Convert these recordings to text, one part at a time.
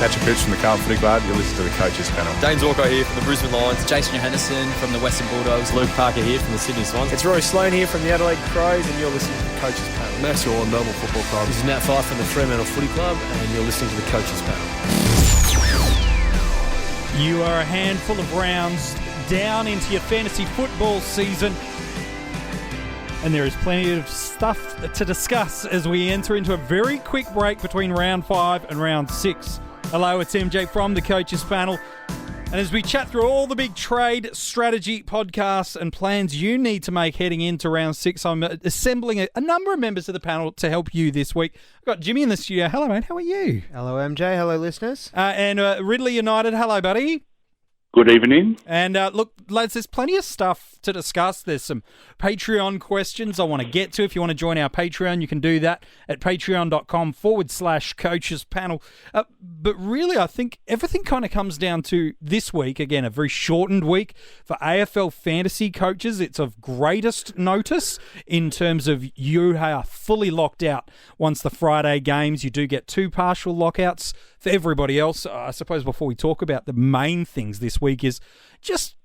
Catch a pitch from the Carlton Footy Club. You listen to the Coaches Panel. James Walker here from the Brisbane Lions. Jason Johannesson from the Western Bulldogs. Luke Parker here from the Sydney Swans. It's Rory Sloane here from the Adelaide Crows, and you're listening to the Coaches Panel. Max Shaw, Melbourne Football Club. This is Nat Fyfe from the Fremantle Footy Club, and you're listening to the Coaches Panel. You are a handful of rounds down into your fantasy football season, and there is plenty of stuff to discuss as we enter into a very quick break between round 5 and round 6. Hello, it's MJ from the Coaches Panel. And as we chat through all the big trade strategy podcasts and plans you need to make heading into round 6, I'm assembling a number of members of the panel to help you this week. I've got Jimmy in the studio. Hello, mate. How are you? Hello, MJ. Hello, listeners. And Ridley United. Hello, buddy. Good evening. And look, lads, there's plenty of stuff to discuss. There's some Patreon questions I want to get to. If you want to join our Patreon, you can do that at patreon.com/coaches panel. But really, I think everything kind of comes down to this week. Again, a very shortened week for AFL fantasy coaches. It's of greatest notice in terms of you are fully locked out once the Friday games. You do get 2 partial lockouts. For everybody else, I suppose before we talk about the main things this week is just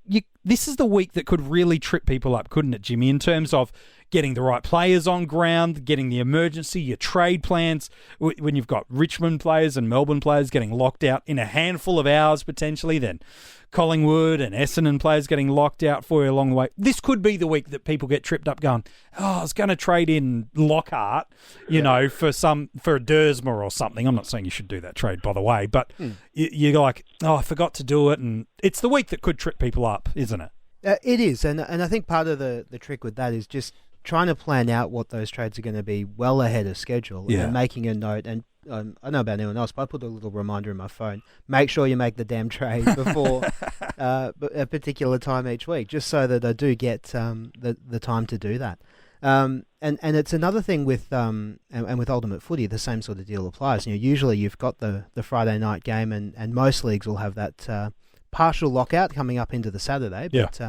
this is the week that could really trip people up, couldn't it, Jimmy, in terms of getting the right players on ground, getting the emergency, your trade plans, when you've got Richmond players and Melbourne players getting locked out in a handful of hours potentially, then Collingwood and Essendon players getting locked out for you along the way. This could be the week that people get tripped up going, I was going to trade in Lockhart, for a Dersma or something. I'm not saying you should do that trade, by the way, but you're like, I forgot to do it. And it's the week that could trip people up, isn't it? It is. And I think part of the trick with that is just trying to plan out what those trades are going to be well ahead of schedule and making a note. And I don't know about anyone else, but I put a little reminder in my phone. Make sure you make the damn trade before a particular time each week, just so that I do get the time to do that. And it's another thing with and with Ultimate Footy, the same sort of deal applies. usually you've got the Friday night game, and most leagues will have that partial lockout coming up into the Saturday. But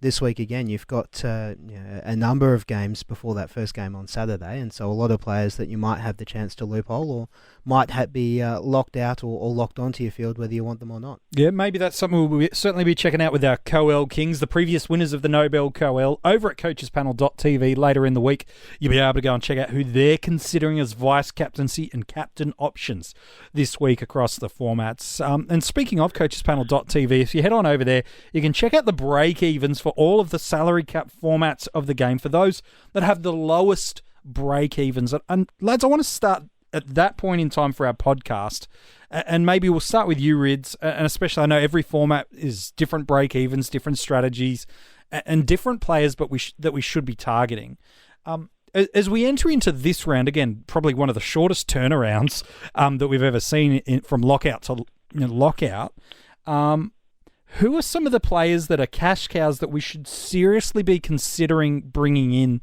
this week again, you've got a number of games before that first game on Saturday, and so a lot of players that you might have the chance to loophole or might be locked out or locked onto your field, whether you want them or not. Yeah, maybe that's something we'll certainly be checking out with our Co-L Kings, the previous winners of the Nobel Co-L, over at coachespanel.tv later in the week. You'll be able to go and check out who they're considering as vice-captaincy and captain options this week across the formats. And speaking of coachespanel.tv, if you head on over there, you can check out the break-evens for all of the salary cap formats of the game for those that have the lowest break-evens. And lads, I want to start at that point in time for our podcast, and maybe we'll start with you, Rids, and especially I know every format is different break-evens, different strategies, and different players but that we should be targeting. As we enter into this round, again, probably one of the shortest turnarounds that we've ever seen from lockout to lockout, who are some of the players that are cash cows that we should seriously be considering bringing in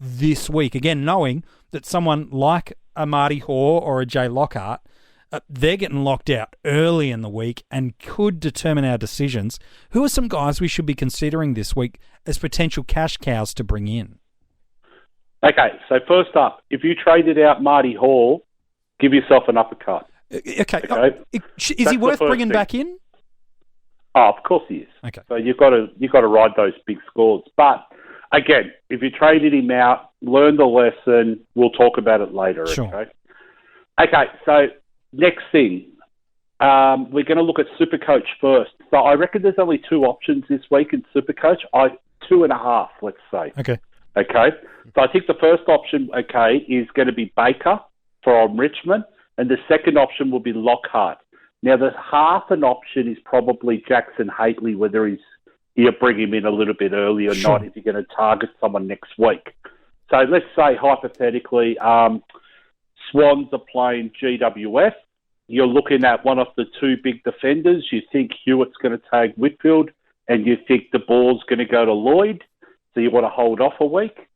this week? Again, knowing that someone like a Marty Hoare or a Jay Lockhart, they're getting locked out early in the week and could determine our decisions. Who are some guys we should be considering this week as potential cash cows to bring in? Okay, so first up, if you traded out Marty Hoare, give yourself an uppercut. Okay. Is he worth bringing back in? Oh, of course he is. Okay. So you've got to ride those big scores. But again, if you traded him out, learn the lesson. We'll talk about it later. Sure. Okay. So next thing, we're going to look at Supercoach first. So I reckon there's only 2 options this week in Supercoach. 2.5, let's say. Okay. So I think the first option, is going to be Baker from Richmond, and the second option will be Lockhart. Now, the half an option is probably Jackson Haitley, whether you bring him in a little bit early or not, if you're going to target someone next week. So let's say, hypothetically, Swans are playing GWS. You're looking at one of the 2 big defenders. You think Hewitt's going to take Whitfield, and you think the ball's going to go to Lloyd, so you want to hold off a week.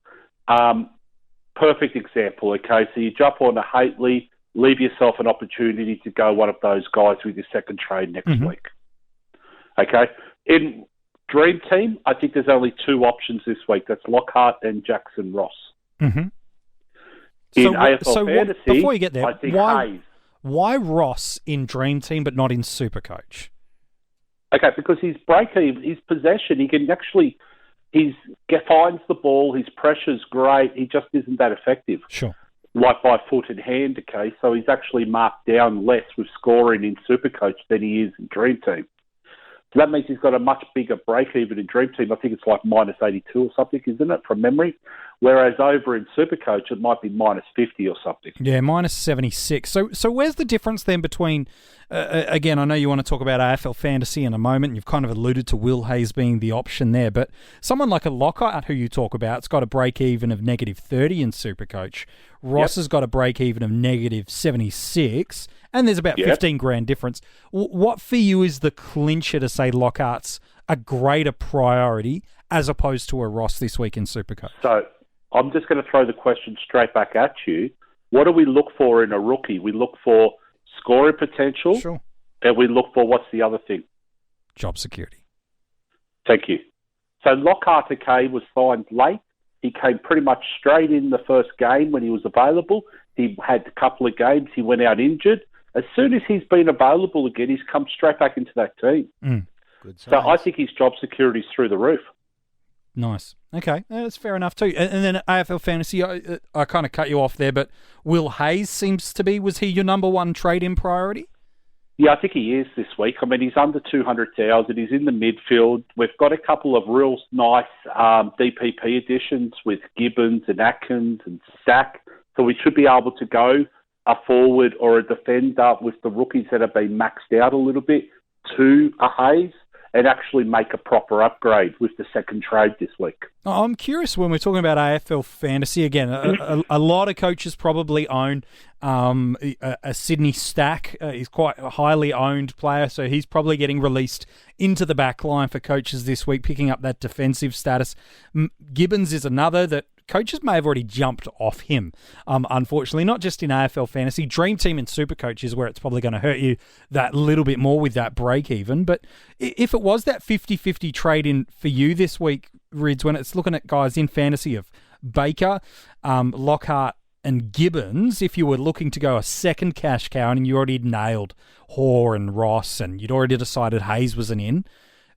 Perfect example, So you jump on to Haitley, leave yourself an opportunity to go one of those guys with your second trade next week. In Dream Team, I think there's only 2 options this week. That's Lockhart and Jackson Ross. Mm-hmm. In AFL Fantasy, before you get there, I think Hayes. Why Ross in Dream Team but not in Supercoach? Okay, because his break-even, his possession, he can actually, finds the ball, his pressure's great, he just isn't that effective. Sure. Like by foot and hand, okay? So he's actually marked down less with scoring in Supercoach than he is in Dream Team. So that means he's got a much bigger break-even in Dream Team. I think it's like minus 82 or something, isn't it, from memory? Whereas over in Supercoach, it might be minus 50 or something. Yeah, minus 76. So where's the difference then between, again, I know you want to talk about AFL Fantasy in a moment, and you've kind of alluded to Will Hayes being the option there, but someone like a Lockhart who you talk about, it's got a break-even of negative 30 in Supercoach. Ross has got a break-even of negative 76, and there's about 15 grand difference. What for you is the clincher to say Lockhart's a greater priority as opposed to a Ross this week in Supercoach? So I'm just going to throw the question straight back at you. What do we look for in a rookie? We look for scoring potential, Sure. And we look for, what's the other thing? Job security. Thank you. So Lockhart, okay, was signed late. He came pretty much straight in the first game when he was available. He had a couple of games. He went out injured. As soon as he's been available again, he's come straight back into that team. Good so I think his job security is through the roof. Nice. Okay, that's fair enough too. And then AFL Fantasy, I kind of cut you off there, but Will Hayes seems to be, was he your number one trade-in priority? Yeah, I think he is this week. I mean, he's under 200,000. He's in the midfield. We've got a couple of real nice DPP additions with Gibbons and Atkins and Stack. So we should be able to go a forward or a defender with the rookies that have been maxed out a little bit to a Hayes and actually make a proper upgrade with the second trade this week. I'm curious when we're talking about AFL Fantasy, again, a lot of coaches probably own a Sydney Stack. He's quite a highly owned player, so he's probably getting released into the back line for coaches this week, picking up that defensive status. Gibbons is another that coaches may have already jumped off him, unfortunately, not just in AFL Fantasy. Dream Team and Supercoach is where it's probably going to hurt you that little bit more with that break-even. But if it was that 50-50 trade-in for you this week, Rids, when it's looking at guys in fantasy of Baker, Lockhart and Gibbons, if you were looking to go a second cash cow and you already nailed Hoare and Ross and you'd already decided Hayes was an in,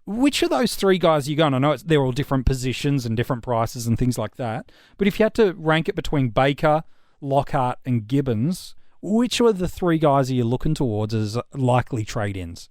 which of those three guys are you going? I know they're all different positions and different prices and things like that, but if you had to rank it between Baker, Lockhart and Gibbons, which of the three guys are you looking towards as likely trade-ins?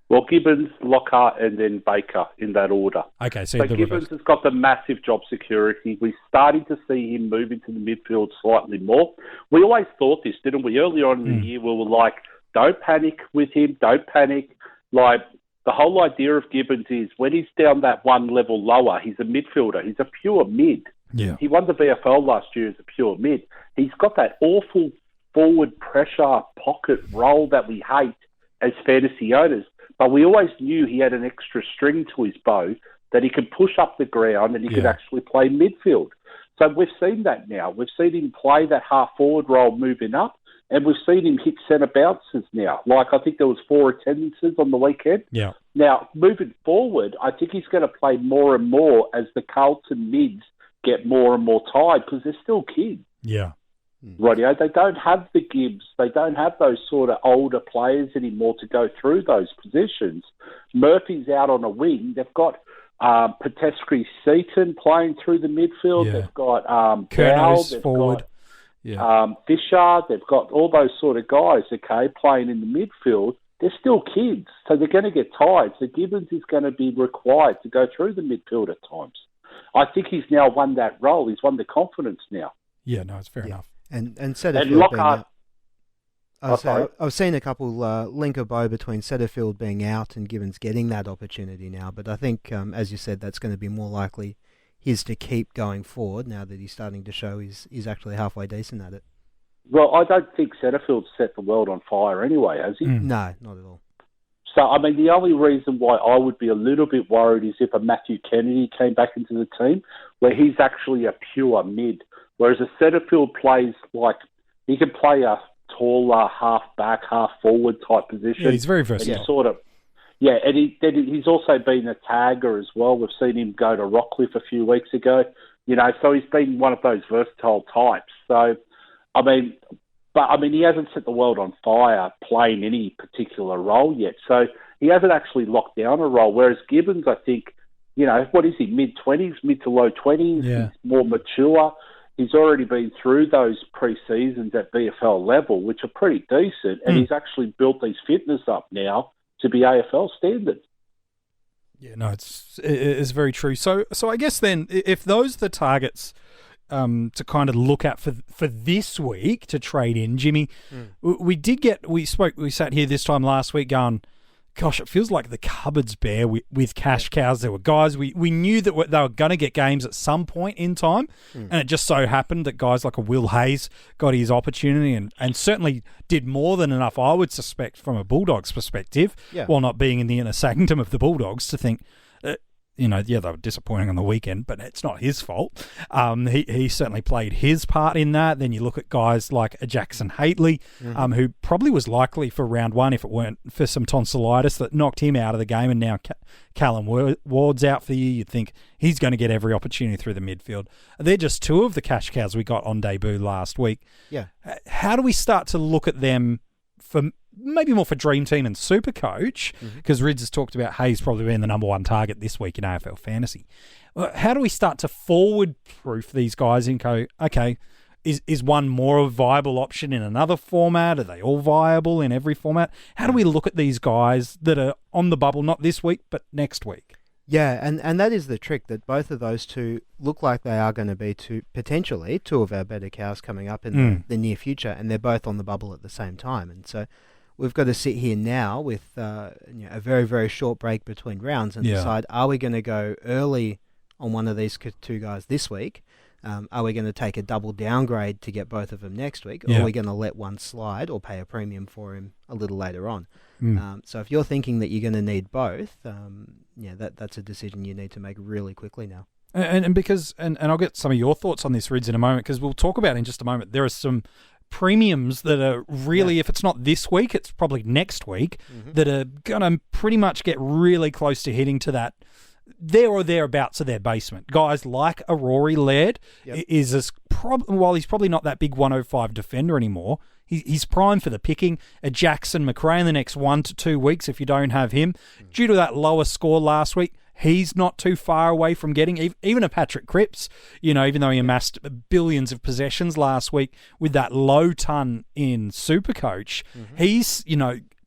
Well, Gibbons, Lockhart and then Baker in that order. Okay, so Gibbons reverse. has got the massive job security. We're starting to see him move into the midfield slightly more. We always thought this, didn't we? Earlier on in the year, we were like, don't panic with him, don't panic. Like, the whole idea of Gibbons is when he's down that one level lower, he's a midfielder. He's a pure mid. Yeah. He won the VFL last year as a pure mid. He's got that awful forward pressure pocket role that we hate as fantasy owners. But we always knew he had an extra string to his bow that he could push up the ground and he could actually play midfield. So we've seen that now. We've seen him play that half-forward role moving up, and we've seen him hit centre bounces now. Like, I think there was 4 attendances on the weekend. Yeah. Now, moving forward, I think he's going to play more and more as the Carlton mids get more and more tired because they're still kids. Yeah. Radio. They don't have the Gibbs. They don't have those sort of older players anymore to go through those positions. Murphy's out on a wing. They've got Petescri Seaton playing through the midfield. Yeah. They've got Kernos They've forward. got Fisher. They've got all those sort of guys, okay, playing in the midfield. They're still kids, so they're going to get tired. So Gibbons is going to be required to go through the midfield at times. I think he's now won that role. He's won the confidence now. Yeah, no, it's fair enough. And Setterfield Lockhart. I've seen a couple link a bow between Setterfield being out and Gibbons getting that opportunity now, but I think, as you said, that's going to be more likely his to keep going forward now that he's starting to show he's actually halfway decent at it. Well, I don't think Setterfield's set the world on fire anyway, has he? No, not at all. So, I mean, the only reason why I would be a little bit worried is if a Matthew Kennedy came back into the team where he's actually a pure mid, whereas a Setterfield plays like he can play a taller half-back, half-forward type position. Yeah, he's very versatile. And he's also been a tagger as well. We've seen him go to Rockcliffe a few weeks ago. So he's been one of those versatile types. So, I mean, But, I mean, he hasn't set the world on fire playing any particular role yet. So he hasn't actually locked down a role, whereas Gibbons, I think, what is he, mid-20s, mid to low 20s? Yeah. He's more mature. He's already been through those pre-seasons at VFL level, which are pretty decent, and he's actually built these fitness up now to be AFL standard. Yeah, no, it's very true. So I guess then, if those are the targets to kind of look at for this week to trade in, Jimmy, we sat here this time last week going, gosh, it feels like the cupboard's bare with cash cows. There were guys, we knew that they were going to get games at some point in time, and it just so happened that guys like a Will Hayes got his opportunity and certainly did more than enough, I would suspect, from a Bulldogs perspective, while not being in the inner sanctum of the Bulldogs, to think, they were disappointing on the weekend, but it's not his fault. He certainly played his part in that. Then you look at guys like a Jackson Hately, who probably was likely for round one if it weren't for some tonsillitis that knocked him out of the game, and now Callum Ward's out for the year. You'd think he's going to get every opportunity through the midfield. They're just two of the cash cows we got on debut last week. Yeah. How do we start to look at them for maybe more for Dream Team and Supercoach, because Rids has talked about Hayes probably being the number one target this week in AFL Fantasy. How do we start to forward-proof these guys and go, okay, is one more a viable option in another format? Are they all viable in every format? How do we look at these guys that are on the bubble, not this week, but next week? Yeah, and that is the trick, that both of those two look like they are going to be potentially two of our better cows coming up in the near future, and they're both on the bubble at the same time. And so we've got to sit here now with a very, very short break between rounds and decide, are we going to go early on one of these two guys this week? Are we going to take a double downgrade to get both of them next week? Or are we going to let one slide or pay a premium for him a little later on? So if you're thinking that you're going to need both, that's a decision you need to make really quickly now. And because I'll get some of your thoughts on this, Rids, in a moment, because we'll talk about in just a moment. There are some premiums that are really, if it's not this week, it's probably next week, that are going to pretty much get really close to hitting to that there or thereabouts of their basement. Guys like a Rory Laird is while he's probably not that big 105 defender anymore, he's primed for the picking. A Jackson McRae in the next 1 to 2 weeks if you don't have him. Due to that lower score last week, he's not too far away from getting even a Patrick Cripps, even though he amassed billions of possessions last week with that low ton in Supercoach. He's,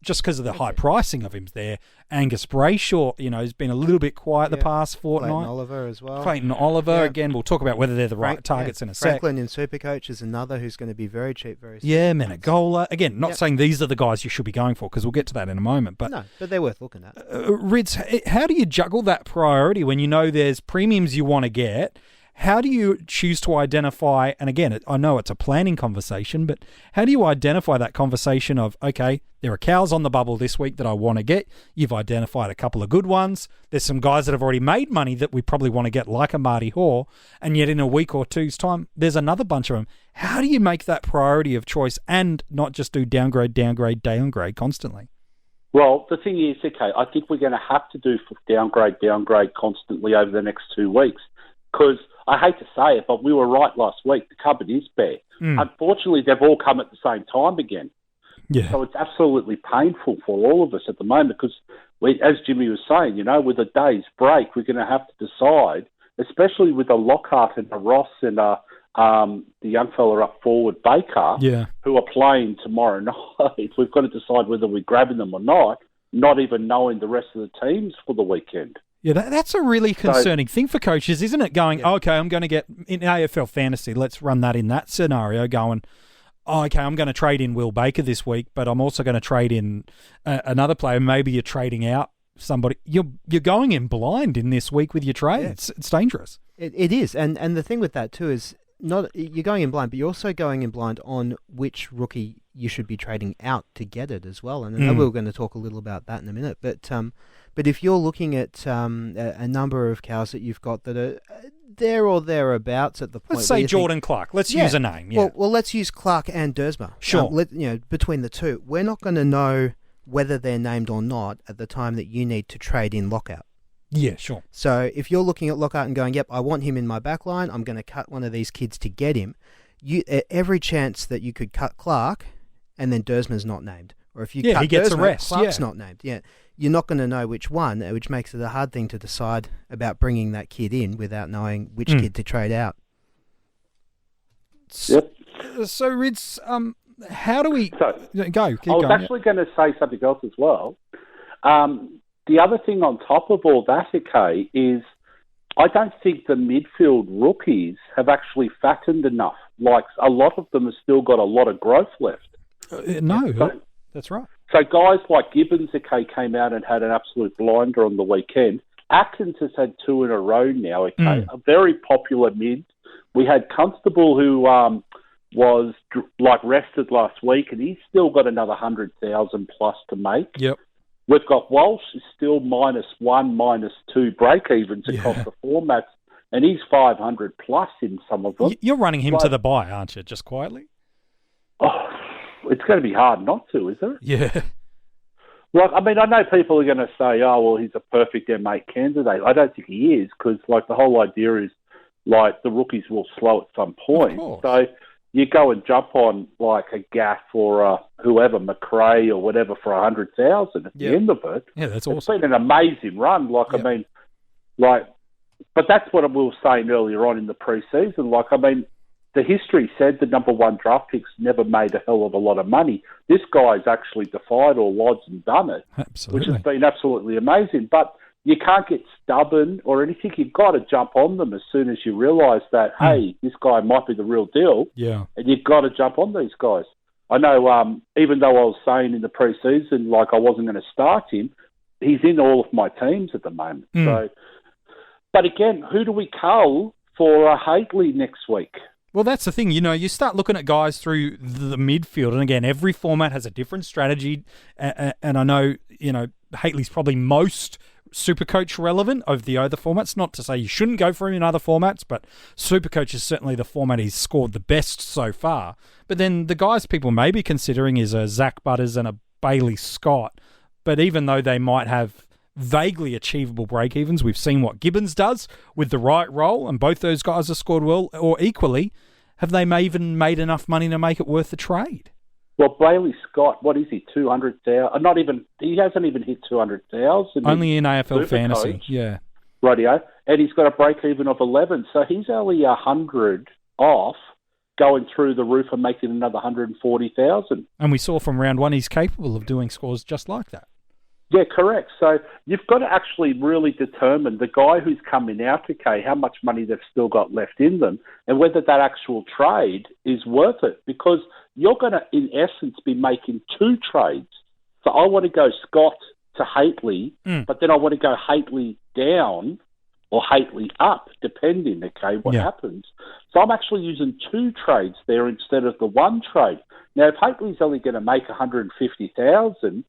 just because of the high pricing of him there. Angus Brayshaw, has been a little bit quiet the past fortnight. Clayton Oliver as well. Clayton Oliver, again, we'll talk about whether they're the right targets in a sec. Franklin in Supercoach is another who's going to be very cheap very soon. Yeah, Menegola. Again, not saying these are the guys you should be going for, because we'll get to that in a moment. But they're worth looking at. Rids, how do you juggle that priority when you know there's premiums you want to get? How do you choose to identify, and again, I know it's a planning conversation, but how do you identify that conversation of, okay, there are cows on the bubble this week that I want to get. You've identified a couple of good ones. There's some guys that have already made money that we probably want to get, like a Marty Hoare, and yet in a week or two's time, there's another bunch of them. How do you make that priority of choice and not just do downgrade constantly? Well, the thing is, okay, I think we're going to have to do downgrade constantly over the next 2 weeks, because I hate to say it, but we were right last week. The cupboard is bare. Unfortunately, they've all come at the same time again. Yeah. So it's absolutely painful for all of us at the moment, because, as Jimmy was saying, with a day's break, we're going to have to decide, especially with a Lockhart and a Ross and the young fella up forward, Baker, who are playing tomorrow night. We've got to decide whether we're grabbing them or not even knowing the rest of the teams for the weekend. Yeah, that's a really concerning thing for coaches, isn't it? Going, okay, I'm going to get in AFL Fantasy. Let's run that in that scenario. Going, okay, I'm going to trade in Will Baker this week, but I'm also going to trade in another player. Maybe you're trading out somebody. You're going in blind in this week with your trades. It's dangerous. It is, and the thing with that too is you're going in blind, but you're also going in blind on which rookie you should be trading out to get it as well. And I know we're going to talk a little about that in a minute, but if you're looking at a number of cows that you've got that are there or thereabouts at the point, let's say Jordan Clark. Let's use a name. Yeah. Well, let's use Clark and Dersma. Sure. Between the two, we're not going to know whether they're named or not at the time that you need to trade in Lockout. Yeah, sure. So if you're looking at Lockout and going, yep, I want him in my back line, I'm going to cut one of these kids to get him, every chance that you could cut Clark, and then Dersman's not named, or if you cut he gets Dersman, a rest. Clark's not named. Yeah, you're not going to know which one, which makes it a hard thing to decide about bringing that kid in without knowing which kid to trade out. Yep. So, Rids, how do we So, go? Keep I was going. actually going to say something else as well. The other thing on top of all that, okay, is I don't think the midfield rookies have actually fattened enough. Like, a lot of them have still got a lot of growth left. That's right. So guys like Gibbons, okay, came out and had an absolute blinder on the weekend. Atkins has had 2 in a row now, okay, a very popular mid. We had Constable, who was rested last week, and he's still got another 100,000 plus to make. Yep. We've got Walsh is still -1, -2 break evens across the formats, and he's 500 plus in some of them. You're running him to the bye, aren't you? Just quietly. Oh, it's going to be hard not to, isn't it? Yeah. Like, I mean, I know people are going to say, "Oh, well, he's a perfect M8 candidate." I don't think he is, because like the whole idea is like the rookies will slow at some point. So you go and jump on like a Gaff or whoever, McRae or whatever for 100,000 at the end of it. Yeah, that's awesome. awesome. It's been an amazing run. Like, I mean, like, but that's what we were saying earlier on in the pre-season. Like, I mean, the history said the number 1 draft picks never made a hell of a lot of money. This guy's actually defied all odds and done it, absolutely, which has been absolutely amazing. But you can't get stubborn or anything. You've got to jump on them as soon as you realise that, hey, this guy might be the real deal. Yeah. And you've got to jump on these guys. I know, even though I was saying in the pre-season, like, I wasn't going to start him, he's in all of my teams at the moment. So, but again, who do we cull for Haitley next week? Well, that's the thing. You know, you start looking at guys through the midfield, and again, every format has a different strategy. And I know, you know, Haitley's probably most Supercoach relevant of the other formats. Not to say you shouldn't go for him in other formats, but Supercoach is certainly the format he's scored the best so far. But then the guys people may be considering is a Zach Butters and a Bailey Scott. But even though they might have vaguely achievable break-evens, we've seen what Gibbons does with the right role, and both those guys have scored well, or equally, have they even made enough money to make it worth the trade? Well, Bailey Scott, what is he, 200,000? Not even, he hasn't even hit 200,000. Only in AFL Fantasy, yeah. Radio, and he's got a break-even of 11, so he's only 100 off going through the roof and making another 140,000. And we saw from round 1 he's capable of doing scores just like that. Yeah, correct. So you've got to actually really determine the guy who's coming out, okay, how much money they've still got left in them, and whether that actual trade is worth it, because you're going to, in essence, be making 2 trades. So I want to go Scott to Haitley, but then I want to go Haitley down or Haitley up, depending, okay, what happens. So I'm actually using 2 trades there instead of the 1 trade. Now, if Haitley's only going to make 150,000,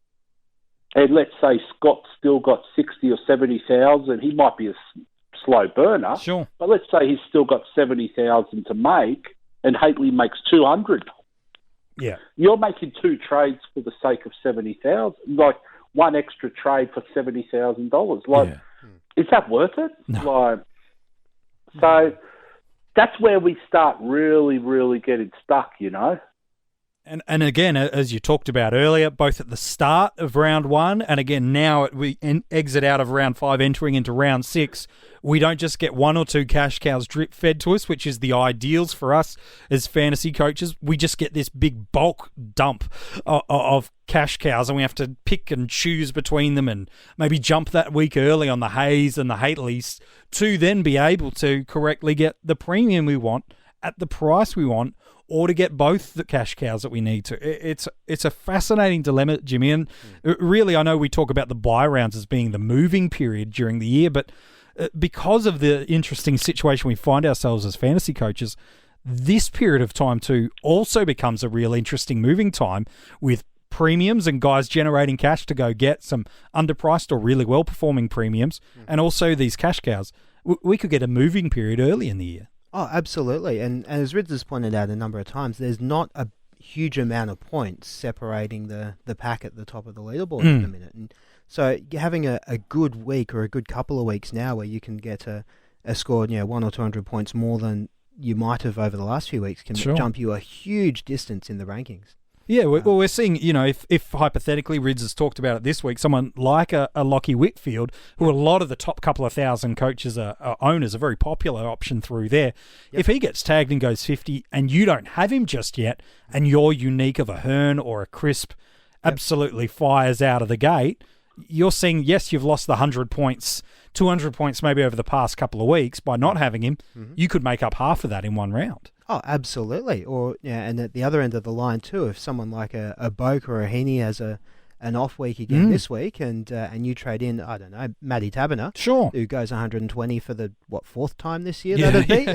and let's say Scott's still got 60 or 70,000, he might be a slow burner. Sure. But let's say he's still got 70,000 to make, and Haitley makes 200. Yeah. You're making 2 trades for the sake of 70,000, like 1 extra trade for $70,000. Like, is that worth it? No. Like, so that's where we start really, really getting stuck, you know. And again, as you talked about earlier, both at the start of round 1 and again now we exit out of round 5 entering into round 6, we don't just get 1 or 2 cash cows drip fed to us, which is the ideals for us as fantasy coaches. We just get this big bulk dump of cash cows, and we have to pick and choose between them and maybe jump that week early on the Hayes and the Haitleys to then be able to correctly get the premium we want at the price we want, or to get both the cash cows that we need to. It's a fascinating dilemma, Jimmy. And really, I know we talk about the buy rounds as being the moving period during the year, but because of the interesting situation we find ourselves as fantasy coaches, this period of time too also becomes a real interesting moving time with premiums and guys generating cash to go get some underpriced or really well-performing premiums, and also these cash cows. We could get a moving period early in the year. Oh, absolutely. And as Rids has pointed out a number of times, there's not a huge amount of points separating the pack at the top of the leaderboard at the minute. And so having a good week or a good couple of weeks now where you can get a score, 100 or 200 points more than you might have over the last few weeks can Sure. jump you a huge distance in the rankings. Yeah, we're seeing, if hypothetically Rids has talked about it this week, someone like a Lockie Whitfield, who a lot of the top couple of thousand coaches are owners, a very popular option through there. Yep. If he gets tagged and goes 50 and you don't have him just yet, and you're unique of a Hearn or a Crisp, absolutely fires out of the gate, you're seeing, yes, you've lost the 100 points, 200 points maybe over the past couple of weeks by not having him. You could make up half of that in one round. Oh, absolutely. Or and at the other end of the line too, if someone like a Boak or a Heaney has an off week again this week, and you trade in, I don't know, Matty Taberner, Sure, who goes 120 for the fourth time this year, that'd be.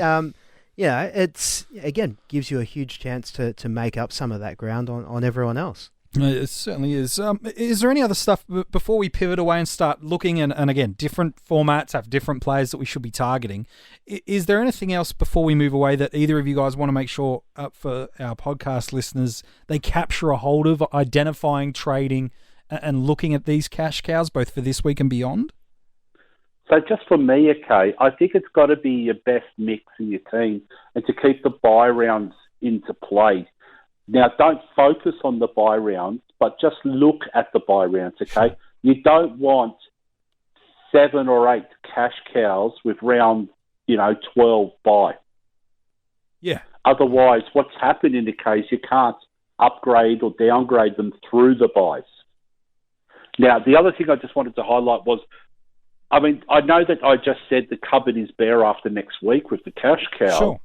It's again gives you a huge chance to make up some of that ground on everyone else. It certainly is. Is there any other stuff before we pivot away and start looking, and again, different formats have different players that we should be targeting? Is there anything else before we move away that either of you guys want to make sure for our podcast listeners they capture a hold of, identifying, trading, and looking at these cash cows, both for this week and beyond? So just for me, okay, I think it's got to be your best mix in your team and to keep the bye rounds into play. Now, don't focus on the bye rounds, but just look at the bye rounds, okay? Sure. You don't want 7 or 8 cash cows with round, 12 bye. Yeah. Otherwise, what's happened in the case, you can't upgrade or downgrade them through the buys. Now, the other thing I just wanted to highlight was, I know that I just said the cupboard is bare after next week with the cash cow. Sure.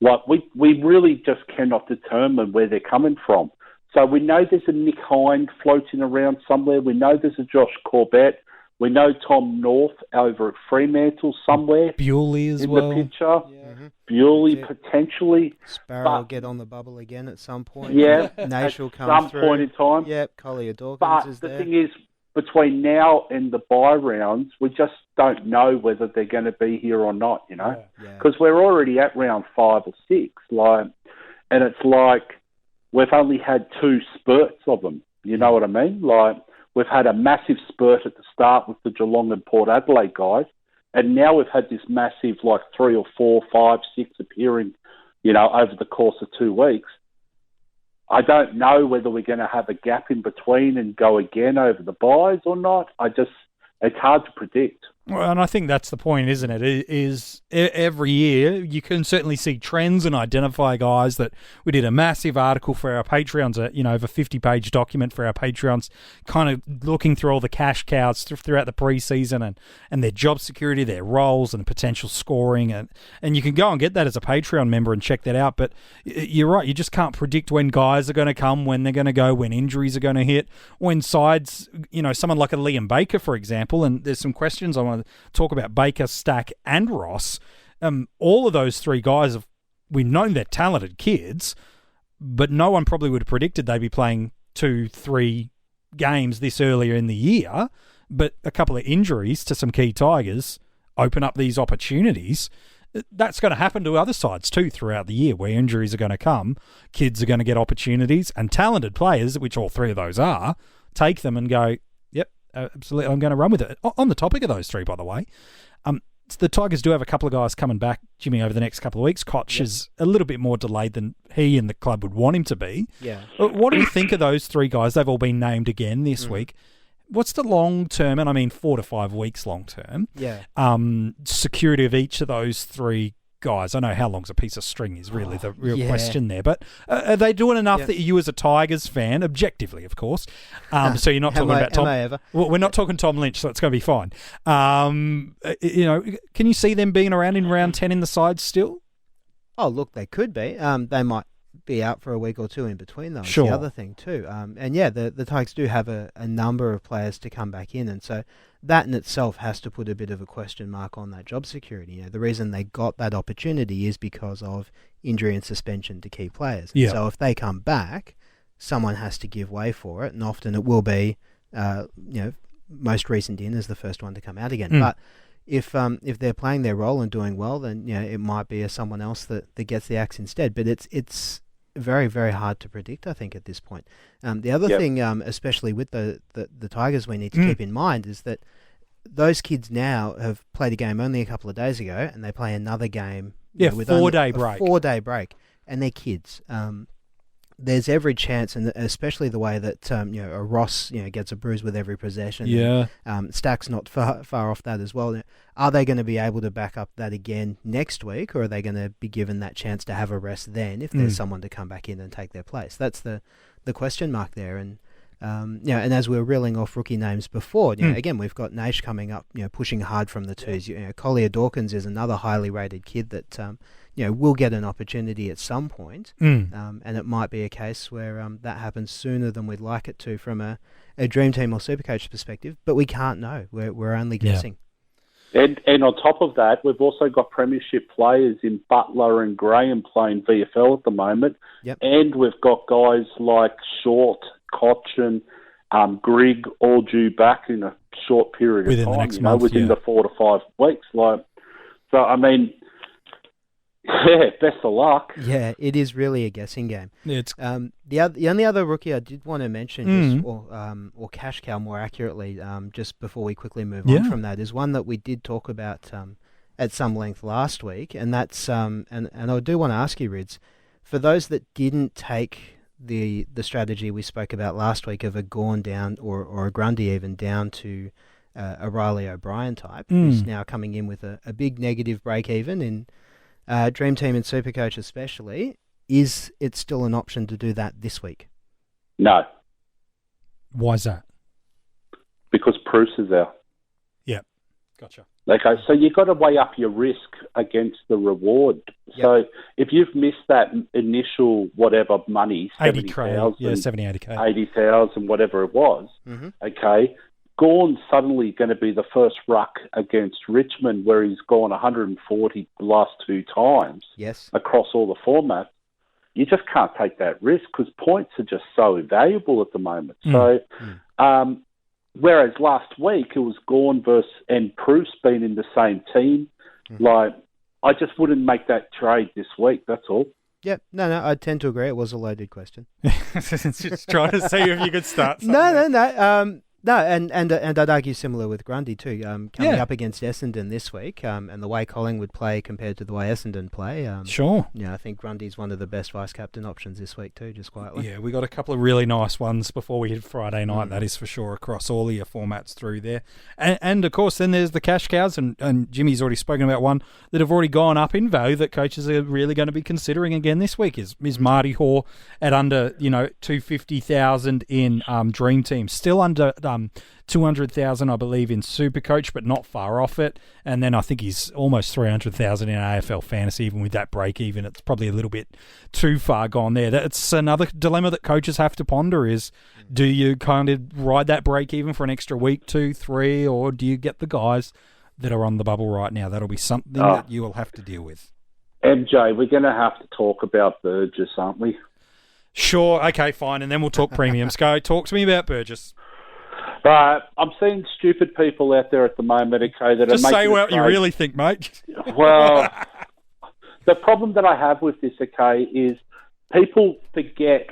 Like, we really just cannot determine where they're coming from. So we know there's a Nick Hind floating around somewhere. We know there's a Josh Corbett. We know Tom North over at Fremantle somewhere. Bewley as in well. The picture. Yeah. Bewley potentially. Sparrow will get on the bubble again at some point. Yeah. Nash will come some through. Point in time. Yep, Collier Dawkins is there. there. But the thing is, between now and the bye rounds, we just don't know whether they're going to be here or not, because we're already at round 5 or 6, and it's like we've only had 2 spurts of them. You know what I mean? Like, we've had a massive spurt at the start with the Geelong and Port Adelaide guys, and now we've had this massive 3 or 4, 5, 6 appearing, over the course of 2 weeks. I don't know whether we're going to have a gap in between and go again over the buys or not. It's hard to predict. Well, and I think that's the point, isn't it? Is every year you can certainly see trends and identify guys that we did a massive article for our Patreons, over 50-page document for our Patreons, kind of looking through all the cash cows throughout the preseason and their job security, their roles and potential scoring. And you can go and get that as a Patreon member and check that out. But you're right, you just can't predict when guys are going to come, when they're going to go, when injuries are going to hit, when sides, someone like a Liam Baker, for example, and there's some questions I want to talk about Baker, Stack, and Ross. All of those 3 guys, we've known they're talented kids, but no one probably would have predicted they'd be playing 2-3 games this earlier in the year. But a couple of injuries to some key Tigers open up these opportunities. That's going to happen to other sides too throughout the year, where injuries are going to come, kids are going to get opportunities, and talented players, which all 3 of those are, take them and go, absolutely, I'm going to run with it. On the topic of those 3, by the way, the Tigers do have a couple of guys coming back, Jimmy, over the next couple of weeks. Koch is a little bit more delayed than he and the club would want him to be. Yeah. What do you think of those 3 guys? They've all been named again this week. What's the long term, and I mean 4 to 5 weeks long term, security of each of those 3 guys? I know how long's a piece of string is really the real question there, but are they doing enough that you as a Tigers fan, objectively of course, so you're not talking about Tom, well, we're not talking Tom Lynch, so it's going to be fine. Can you see them being around in round 10 in the side still? Oh look, they could be. They might be out for a week or 2 in between though. Sure. The other thing too. The Tigers do have a number of players to come back in, and so that in itself has to put a bit of a question mark on that job security. The reason they got that opportunity is because of injury and suspension to key players. Yeah. So if they come back, someone has to give way for it, and often it will be, most recent in is the first one to come out again. But if they're playing their role and doing well, then it might be someone else that gets the axe instead. But it's very, very hard to predict, I think, at this point. The other thing, especially with the Tigers, we need to keep in mind is that those kids now have played a game only a couple of days ago, and they play another game. With 4-day break. 4-day break, and they're kids. There's every chance, and especially the way that a Ross gets a bruise with every possession. Yeah. And, Stack's not far off that as well. Are they going to be able to back up that again next week, or are they going to be given that chance to have a rest then if there's someone to come back in and take their place? That's the question mark there. And and as we were reeling off rookie names before, again we've got Naish coming up, pushing hard from the twos. Collier Dawkins is another highly rated kid that will get an opportunity at some point, and it might be a case where that happens sooner than we'd like it to from a Dream Team or Supercoach perspective. But we can't know. We're only guessing. And on top of that, we've also got premiership players in Butler and Graham playing VFL at the moment. Yep. And we've got guys like Short, Cochin, Grigg all due back in a short period within of time. The next month, within the 4 to 5 weeks. So I mean, best of luck. Yeah, it is really a guessing game. It's the only other rookie I did want to mention, or cash cow more accurately, just before we quickly move on from that, is one that we did talk about at some length last week, and that's and I do want to ask you, Rids, for those that didn't take the strategy we spoke about last week of a Gawn down or a Grundy even down to a Riley O'Brien type, who's now coming in with a big negative break even in Dream Team and Supercoach especially, is it still an option to do that this week? No. Why's that? Because Bruce is out. Yeah, gotcha. Okay, so you've got to weigh up your risk against the reward. Yep. So if you've missed that initial whatever money, 70,000, 80K, 80,000, whatever it was, okay, Gawn's suddenly going to be the first ruck against Richmond, where he's gone 140 the last 2 times across all the formats. You just can't take that risk because points are just so valuable at the moment. So, whereas last week it was Gawn and Bruce being in the same team, I just wouldn't make that trade this week. That's all. Yep. No, I tend to agree. It was a loaded question. Just trying to see if you could start something. No. No, and I'd argue similar with Grundy too. Coming up against Essendon this week, and the way Collingwood play compared to the way Essendon play. Sure. I think Grundy's one of the best vice captain options this week too, just quietly. Yeah, we got a couple of really nice ones before we hit Friday night. That is for sure across all of your formats through there, and of course then there's the cash cows, and Jimmy's already spoken about one that have already gone up in value that coaches are really going to be considering again this week is Marty Hoare at under 250,000 in Dream Team, still under 200,000 I believe in Supercoach, but not far off it. And then I think he's almost 300,000 in AFL Fantasy. Even with that break even, it's probably a little bit too far gone there. That's another dilemma that coaches have to ponder is, do you kind of ride that break even for an extra week, 2, 3, or do you get the guys that are on the bubble right now? That'll be something that you will have to deal with. MJ, we're going to have to talk about Burgess, aren't we? Sure, okay, fine, and then we'll talk premiums. Go, talk to me about Burgess. Right, I'm seeing stupid people out there at the moment, okay, that just are making say what you really think, mate. Well, the problem that I have with this, okay, is people forget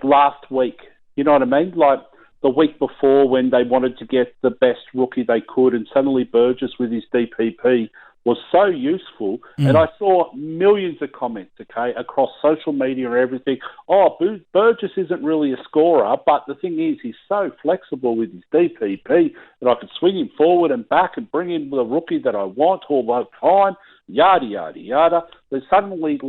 last week. You know what I mean? Like the week before when they wanted to get the best rookie they could, and suddenly Burgess with his DPP was so useful, and I saw millions of comments, okay, across social media and everything. Oh, Burgess isn't really a scorer, but the thing is, he's so flexible with his DPP that I could swing him forward and back and bring in the rookie that I want all the time, yada, yada, yada. There's suddenly,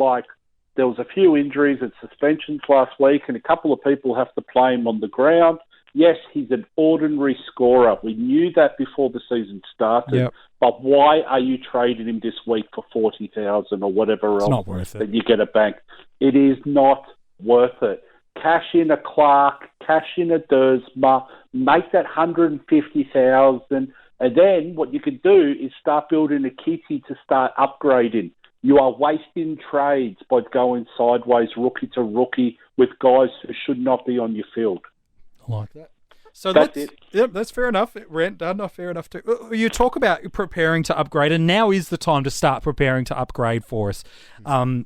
there was a few injuries and suspensions last week, and a couple of people have to play him on the ground. Yes, he's an ordinary scorer. We knew that before the season started. But why are you trading him this week for 40,000 or whatever else not worth it. that you get a bank? It is not worth it. Cash in a Clark, cash in a Dersma, make that 150,000, and then what you can do is start building a kitty to start upgrading. You are wasting trades by going sideways, rookie to rookie, with guys who should not be on your field. I like that. So that's it. Yep, that's fair enough. Rant done. Not fair enough too. You talk about preparing to upgrade, and now is the time to start preparing to upgrade for us.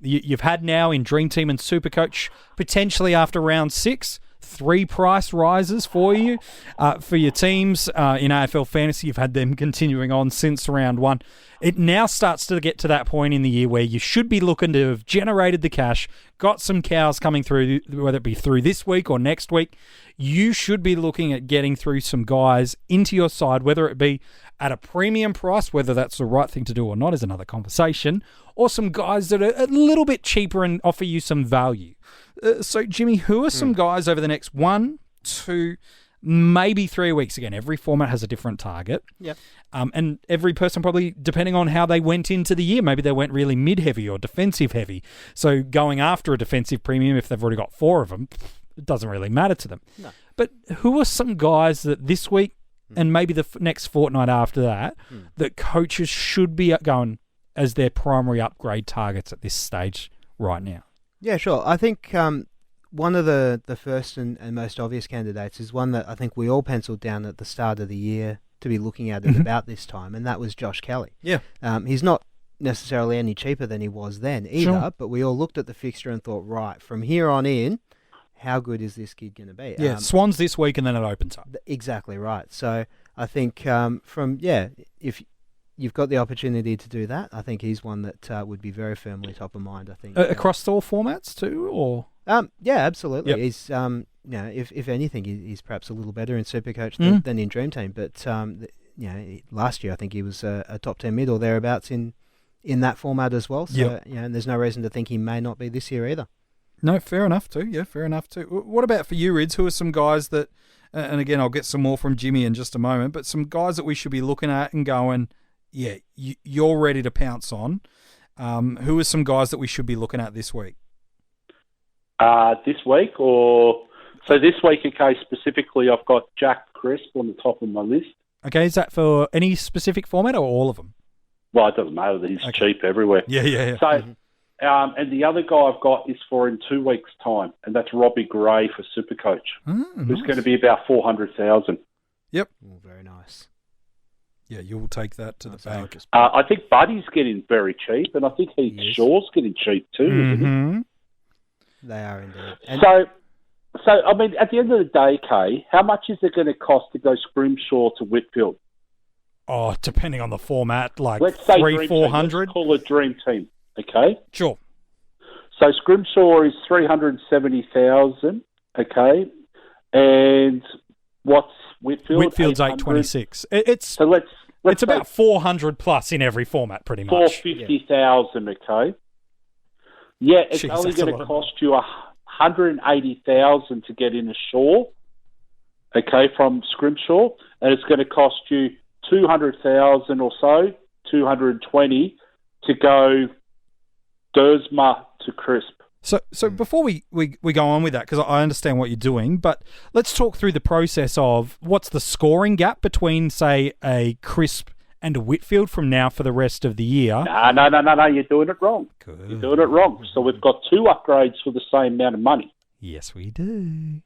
You've had now in Dream Team and Supercoach, potentially after round 6, 3 price rises for you for your teams in AFL Fantasy. You've had them continuing on since round 1. It now starts to get to that point in the year where you should be looking to have generated the cash, got some cows coming through, whether it be through this week or next week. You should be looking at getting through some guys into your side, whether it be at a premium price, whether that's the right thing to do or not is another conversation, or some guys that are a little bit cheaper and offer you some value. So, Jimmy, who are some guys over the next 1, 2, maybe 3 weeks? Again, every format has a different target. Yep. And every person probably, depending on how they went into the year, maybe they went really mid-heavy or defensive-heavy. So going after a defensive premium, if they've already got 4 of them, it doesn't really matter to them. No. But who are some guys that this week and maybe the next fortnight after that that coaches should be going as their primary upgrade targets at this stage right now? Yeah, sure. I think one of the first and most obvious candidates is one that I think we all penciled down at the start of the year to be looking at it about this time, and that was Josh Kelly. Yeah. He's not necessarily any cheaper than he was then either, Sure. but we all looked at the fixture and thought, right, from here on in, how good is this kid going to be? Yeah, Swans this week and then it opens up. Exactly right. So I think if you've got the opportunity to do that, I think he's one that would be very firmly top of mind, I think. Across all formats too, or? Yeah, absolutely. Yep. He's if anything, he's perhaps a little better in Supercoach than in Dream Team. But last year I think he was a top 10 mid or thereabouts in that format as well. So and there's no reason to think he may not be this year either. No, fair enough too. Yeah, fair enough too. What about for you, Rids? Who are some guys that, and again, I'll get some more from Jimmy in just a moment, but some guys that we should be looking at and going, yeah, you're ready to pounce on. Who are some guys that we should be looking at this week? This week, so this week, okay, specifically, I've got Jack Crisp on the top of my list. Okay, is that for any specific format or all of them? Well, it doesn't matter. He's cheap everywhere. Yeah. So, and the other guy I've got is for in 2 weeks' time, and that's Robbie Gray for Supercoach, who's going to be about 400,000. Yep. Oh, very nice. Yeah, you'll take that to the bank. I think Buddy's getting very cheap, and I think Heath Shaw's getting cheap too, isn't he? They are indeed. And So, I mean, at the end of the day, Kay, how much is it going to cost to go Scrimshaw to Whitfield? Oh, depending on the format, like Let's say 300-400. Let's call it Dream Team, okay? Sure. So Scrimshaw is 370,000, okay? And what's Whitfield? Whitfield's 826. It's about 400 plus in every format, pretty much. 450,000, okay? Yeah, it's Jeez, only that's a going lot to of cost you 180,000 to get in a Shaw, okay, from Scrimshaw, and it's going to cost you 200,000 or so, 220 to go Dersma to Crisp. So before we go on with that, because I understand what you're doing, but let's talk through the process of what's the scoring gap between, say, a Crisp and a Whitfield from now for the rest of the year. No, you're doing it wrong. Good. You're doing it wrong. So we've got 2 upgrades for the same amount of money. Yes, we do.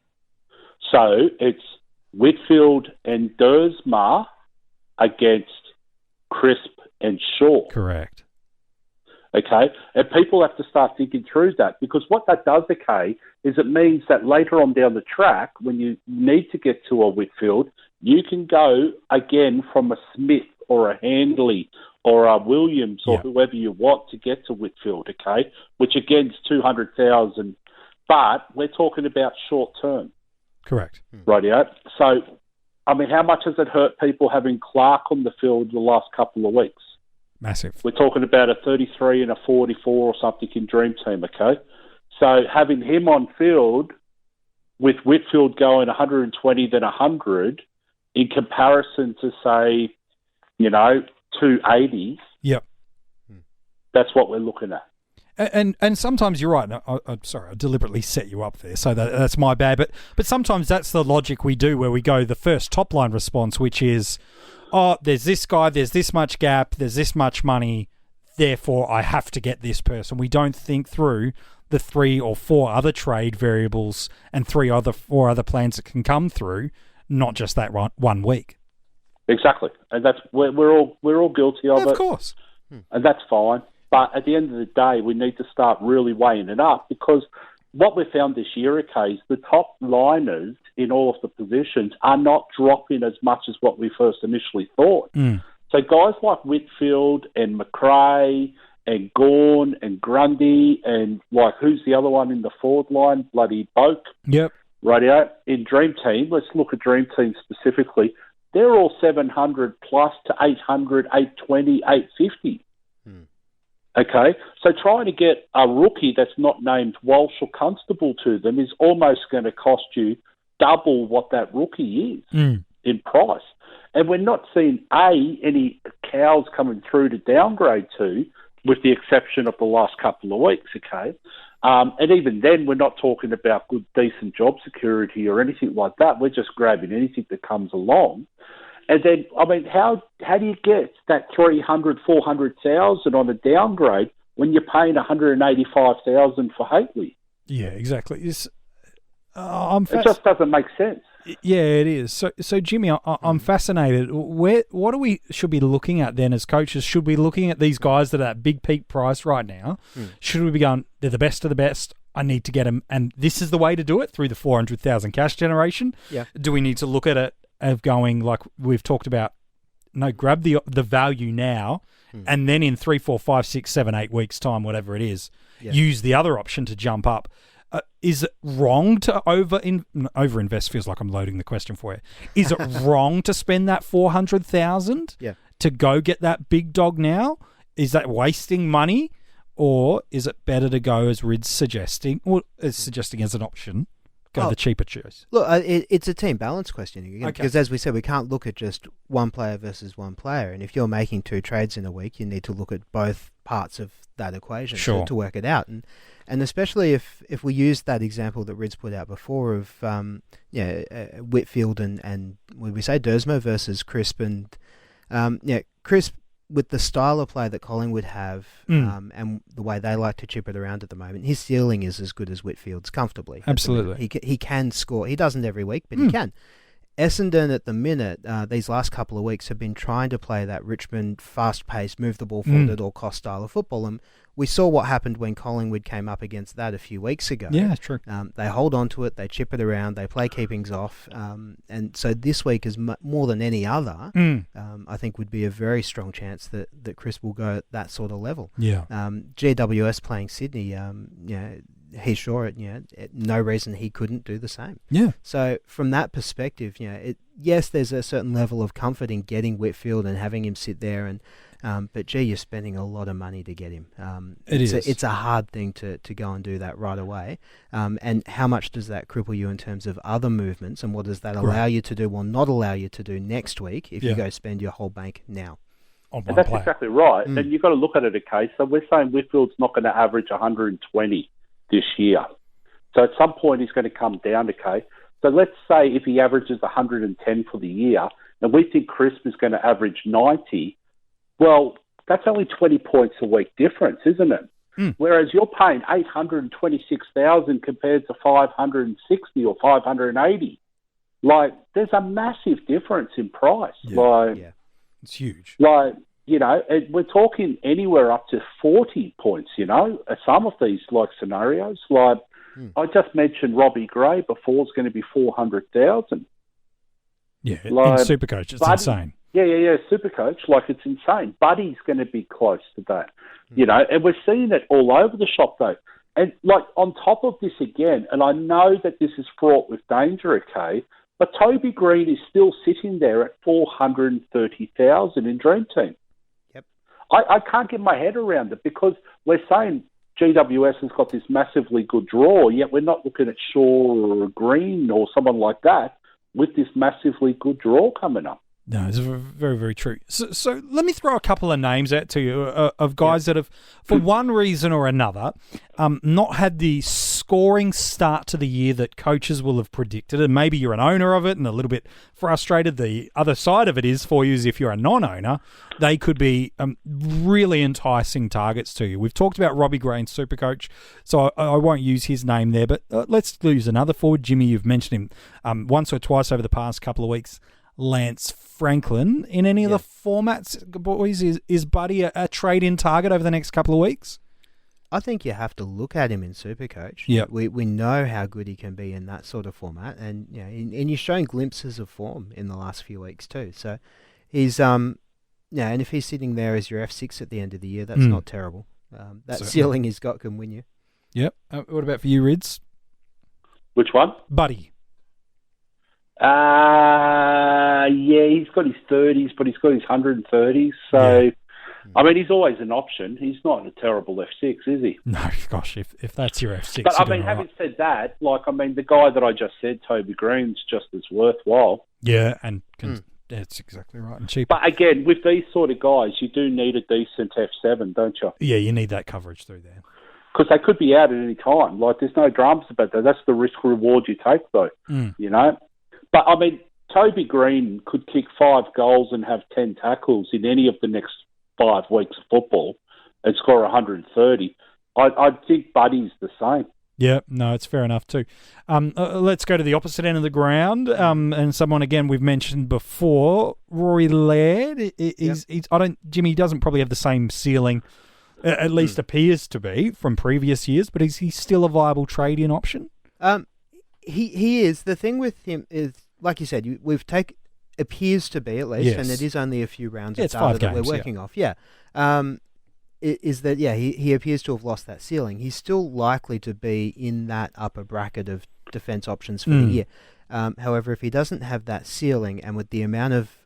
So it's Whitfield and Dersma against Crisp and Shaw. Correct. Okay? And people have to start thinking through that, because what that does, okay, is it means that later on down the track, when you need to get to a Whitfield, you can go again from a Smith or a Handley or a Williams or whoever you want to get to Whitfield, okay, which again is 200,000. But we're talking about short term. Correct. Rightio. So, I mean, how much has it hurt people having Clark on the field the last couple of weeks? Massive. We're talking about a 33 and a 44 or something in Dream Team, okay? So having him on field with Whitfield going 120 then 100 in comparison to, say, 280. Yep. That's what we're looking at. And sometimes you're right. I'm sorry, I deliberately set you up there, so that's my bad. But sometimes that's the logic we do, where we go the first top line response, which is, there's this guy, there's this much gap, there's this much money, therefore I have to get this person. We don't think through the 3 or 4 other trade variables and 4 other plans that can come through, not just that 1 week. Exactly, and that's we're all guilty of it. Of course, and that's fine. But at the end of the day, we need to start really weighing it up, because what we've found this year, okay, is the top liners in all of the positions are not dropping as much as what we first initially thought. So guys like Whitfield and McRae and Gawn and Grundy and, like, who's the other one in the forward line? Bloody Boak. Yep. Radio. In Dream Team, let's look at Dream Team specifically. They're all 700 plus to 800, 820, 850. Okay, so trying to get a rookie that's not named Walsh or Constable to them is almost going to cost you double what that rookie is in price. And we're not seeing, any cows coming through to downgrade to, with the exception of the last couple of weeks, okay? And even then, we're not talking about good, decent job security or anything like that. We're just grabbing anything that comes along. And then, I mean, how do you get that 300, 400,000 on a downgrade when you're paying 185,000 for Haitley? Yeah, exactly. It just doesn't make sense. Yeah, it is. So Jimmy, I'm fascinated. What do we should be looking at then as coaches? Should we be looking at these guys that are at big peak price right now? Should we be going, they're the best of the best, I need to get them, and this is the way to do it, through the 400,000 cash generation? Yeah. Do we need to look at it of going, like we've talked about, no, grab the value now, and then in 3, 4, 5, 6, 7, 8 weeks time, whatever it is, use the other option to jump up? Is it wrong to overinvest? Feels like I'm loading the question for you. Is it wrong to spend that 400,000 to go get that big dog now? Is that wasting money, or is it better to go as Rid's suggesting, or is suggesting as an option? Go the cheaper choice. Look, it's a team balance question again, because as we said, we can't look at just one player versus one player. And if you're making 2 trades in a week, you need to look at both parts of that equation to work it out. And especially if we use that example that Rid's put out before of Whitfield and would we say Dersma versus Crisp, and Crisp, with the style of play that Collingwood have and the way they like to chip it around at the moment, his ceiling is as good as Whitfield's comfortably. Absolutely. He can score. He doesn't every week, but he can. Essendon at the minute, these last couple of weeks, have been trying to play that Richmond fast-paced, move the ball forward at all cost style of football. And we saw what happened when Collingwood came up against that a few weeks ago. Yeah, that's true. They hold on to it, they chip it around, they play keepings off. And so this week is more than any other, I think would be a very strong chance that Chris will go at that sort of level. Yeah. GWS playing Sydney, he's sure no reason he couldn't do the same. Yeah. So from that perspective, yes, there's a certain level of comfort in getting Whitfield and having him sit there, and but you're spending a lot of money to get him. It's a hard thing to go and do that right away. And how much does that cripple you in terms of other movements, and what does that allow you to do or not allow you to do next week if you go spend your whole bank now? And that's exactly right. And you've got to look at it, okay? So we're saying Whitfield's not going to average 120 this year. So at some point he's going to come down, okay? So let's say if he averages 110 for the year, and we think Crisp is going to average 90, well, that's only 20 points a week difference, isn't it? Whereas you're paying 826,000 compared to 560 or 580. Like, there's a massive difference in price. It's huge. Like, and we're talking anywhere up to 40 points, at some of these, like, scenarios. Like, I just mentioned Robbie Gray before is going to be 400,000. Yeah, like, in Supercoach, it's insane. Yeah, Supercoach, like, it's insane. Buddy's going to be close to that, and we're seeing it all over the shop, though. And, like, on top of this again, and I know that this is fraught with danger, okay, but Toby Green is still sitting there at 430,000 in Dream Team. Yep. I can't get my head around it, because we're saying GWS has got this massively good draw, yet we're not looking at Shaw or Green or someone like that with this massively good draw coming up. No, it's very, very true. So let me throw a couple of names out to you of guys that have, for one reason or another, not had the scoring start to the year that coaches will have predicted. And maybe you're an owner of it and a little bit frustrated. The other side of it is for you is if you're a non-owner, they could be really enticing targets to you. We've talked about Robbie Gray in Supercoach, so I won't use his name there. But let's use another forward. Jimmy, you've mentioned him once or twice over the past couple of weeks. Lance Franklin. In any of the formats, boys, is Buddy a trade-in target over the next couple of weeks? I think you have to look at him in Supercoach. Yep. We know how good he can be in that sort of format, and and you're showing glimpses of form in the last few weeks too. So he's and if he's sitting there as your F6 at the end of the year, that's not terrible. That ceiling he's got can win you. Yep. What about for you, Rids? Which one? Buddy. Yeah, he's got his 30s, but he's got his 130s. So, I mean, he's always an option. He's not a terrible F6, is he? No, gosh, if that's your F6. But, I mean, having said that, the guy that I just said, Toby Green's just as worthwhile. Yeah, and that's exactly right. And cheap. But, again, with these sort of guys, you do need a decent F7, don't you? Yeah, you need that coverage through there. Because they could be out at any time. There's no dramas about that. That's the risk-reward you take, though, But, I mean, Toby Green could kick 5 goals and have 10 tackles in any of the next 5 weeks of football and score 130. I think Buddy's the same. Yeah, no, it's fair enough too. Let's go to the opposite end of the ground, and someone again we've mentioned before, Rory Laird. Jimmy doesn't probably have the same ceiling, at least appears to be from previous years, but is he still a viable trade-in option? He is. The thing with him is, like you said, appears to be at least, and it is only a few rounds of data that we're working off. Yeah. Is that, he appears to have lost that ceiling. He's still likely to be in that upper bracket of defence options for the year. However, if he doesn't have that ceiling, and with the amount of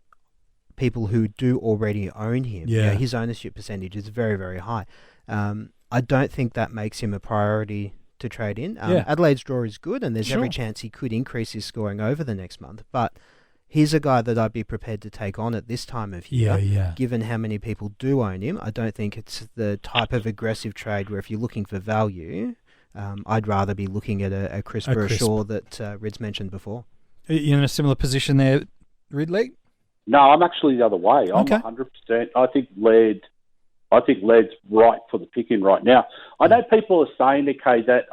people who do already own him, his ownership percentage is very, very high. I don't think that makes him a priority to trade in. Adelaide's draw is good, and there's every chance he could increase his scoring over the next month. But he's a guy that I'd be prepared to take on at this time of year, given how many people do own him. I don't think it's the type of aggressive trade where if you're looking for value, I'd rather be looking at a Crisp or a Shaw that Rids mentioned before. Are you in a similar position there, Ridley? No, I'm actually the other way. I'm 100%. I think Laird's right for the picking right now. I know people are saying, okay, that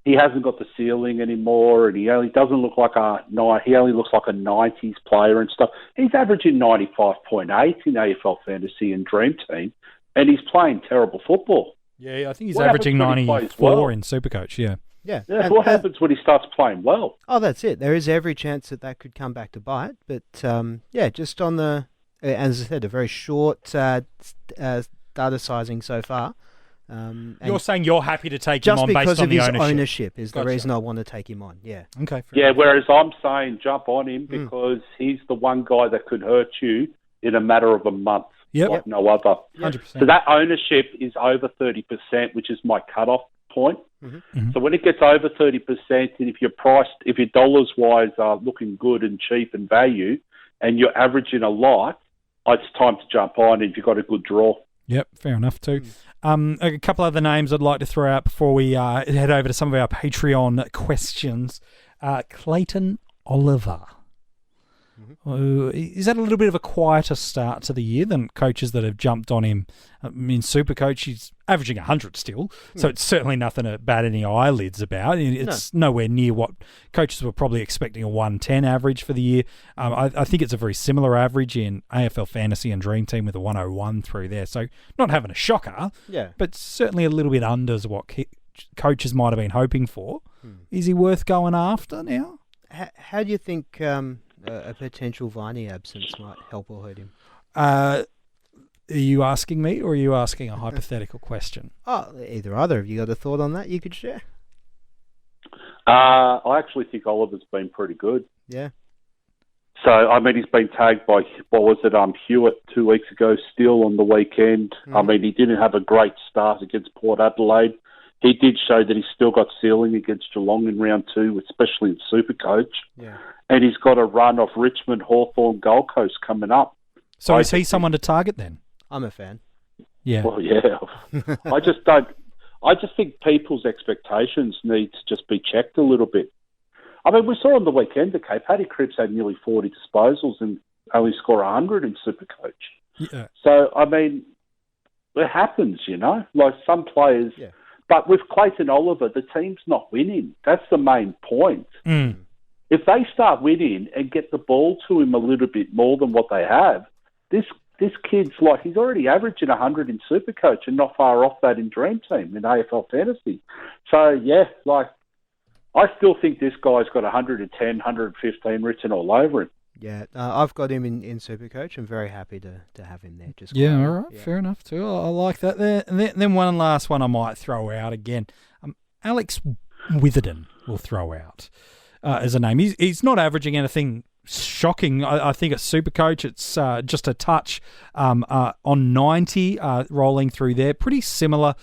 he hasn't got the ceiling anymore, and he only looks like a 90s player and stuff. He's averaging 95.8 in AFL Fantasy and Dream Team, and he's playing terrible football. Yeah, I think he's averaging 94 in Supercoach. Yeah. What happens when he starts playing well? Oh, that's it. There is every chance that could come back to bite, but just on the, as I said, a very short data sizing so far. You're saying you're happy to take him on based on the ownership? Just because of his ownership is the reason I want to take him on, Okay. Whereas I'm saying jump on him because he's the one guy that could hurt you in a matter of a month, like no other. 100%. So that ownership is over 30%, which is my cutoff point. Mm-hmm. So when it gets over 30%, and if your dollars-wise are looking good and cheap and value, and you're averaging a lot, it's time to jump on if you've got a good draw. Yep, fair enough too. A couple other names I'd like to throw out before we head over to some of our Patreon questions. Clayton Oliver. Is that a little bit of a quieter start to the year than coaches that have jumped on him? I mean, Supercoach, he's averaging 100 still, so it's certainly nothing to bat any eyelids about. It's nowhere near what coaches were probably expecting, a 110 average for the year. I think it's a very similar average in AFL Fantasy and Dream Team with a 101 through there. So not having a shocker, but certainly a little bit under what coaches might have been hoping for. Is he worth going after now? How do you think a potential Viney absence might help or hurt him? Are you asking me, or are you asking a hypothetical question? Either have you got a thought on that you could share? I actually think Oliver's been pretty good. Yeah. So, I mean, he's been tagged by, Hewitt 2 weeks ago, still on the weekend. I mean, he didn't have a great start against Port Adelaide. He did show that he's still got ceiling against Geelong in round 2, especially in Supercoach. Yeah. And he's got a run of Richmond, Hawthorn, Gold Coast coming up. So is he someone to target then? I'm a fan. Yeah. Well, yeah. I just think people's expectations need to just be checked a little bit. I mean, we saw on the weekend, okay, Paddy Cripps had nearly 40 disposals and only scored 100 in Supercoach. Yeah. So, I mean, it happens, like some players. Yeah. But with Clayton Oliver, the team's not winning. That's the main point. If they start winning and get the ball to him a little bit more than what they have, this this kid's like, he's already averaging 100 in Supercoach and not far off that in Dream Team in AFL Fantasy. So, yeah, like, I still think this guy's got 110, 115 written all over him. Yeah, I've got him in Supercoach. I'm very happy to have him there. All right, fair enough too. I like that there. And then one last one I might throw out again. Alex Witherden will throw out as a name. He's not averaging anything shocking. I think at Supercoach it's just a touch on 90 rolling through there. Pretty similar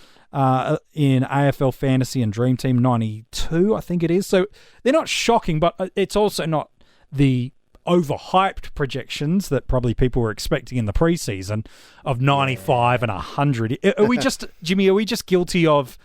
in AFL Fantasy and Dream Team 92, I think it is. So they're not shocking, but it's also not the overhyped projections that probably people were expecting in the preseason of 95 and 100. Are we just, Jimmy, guilty of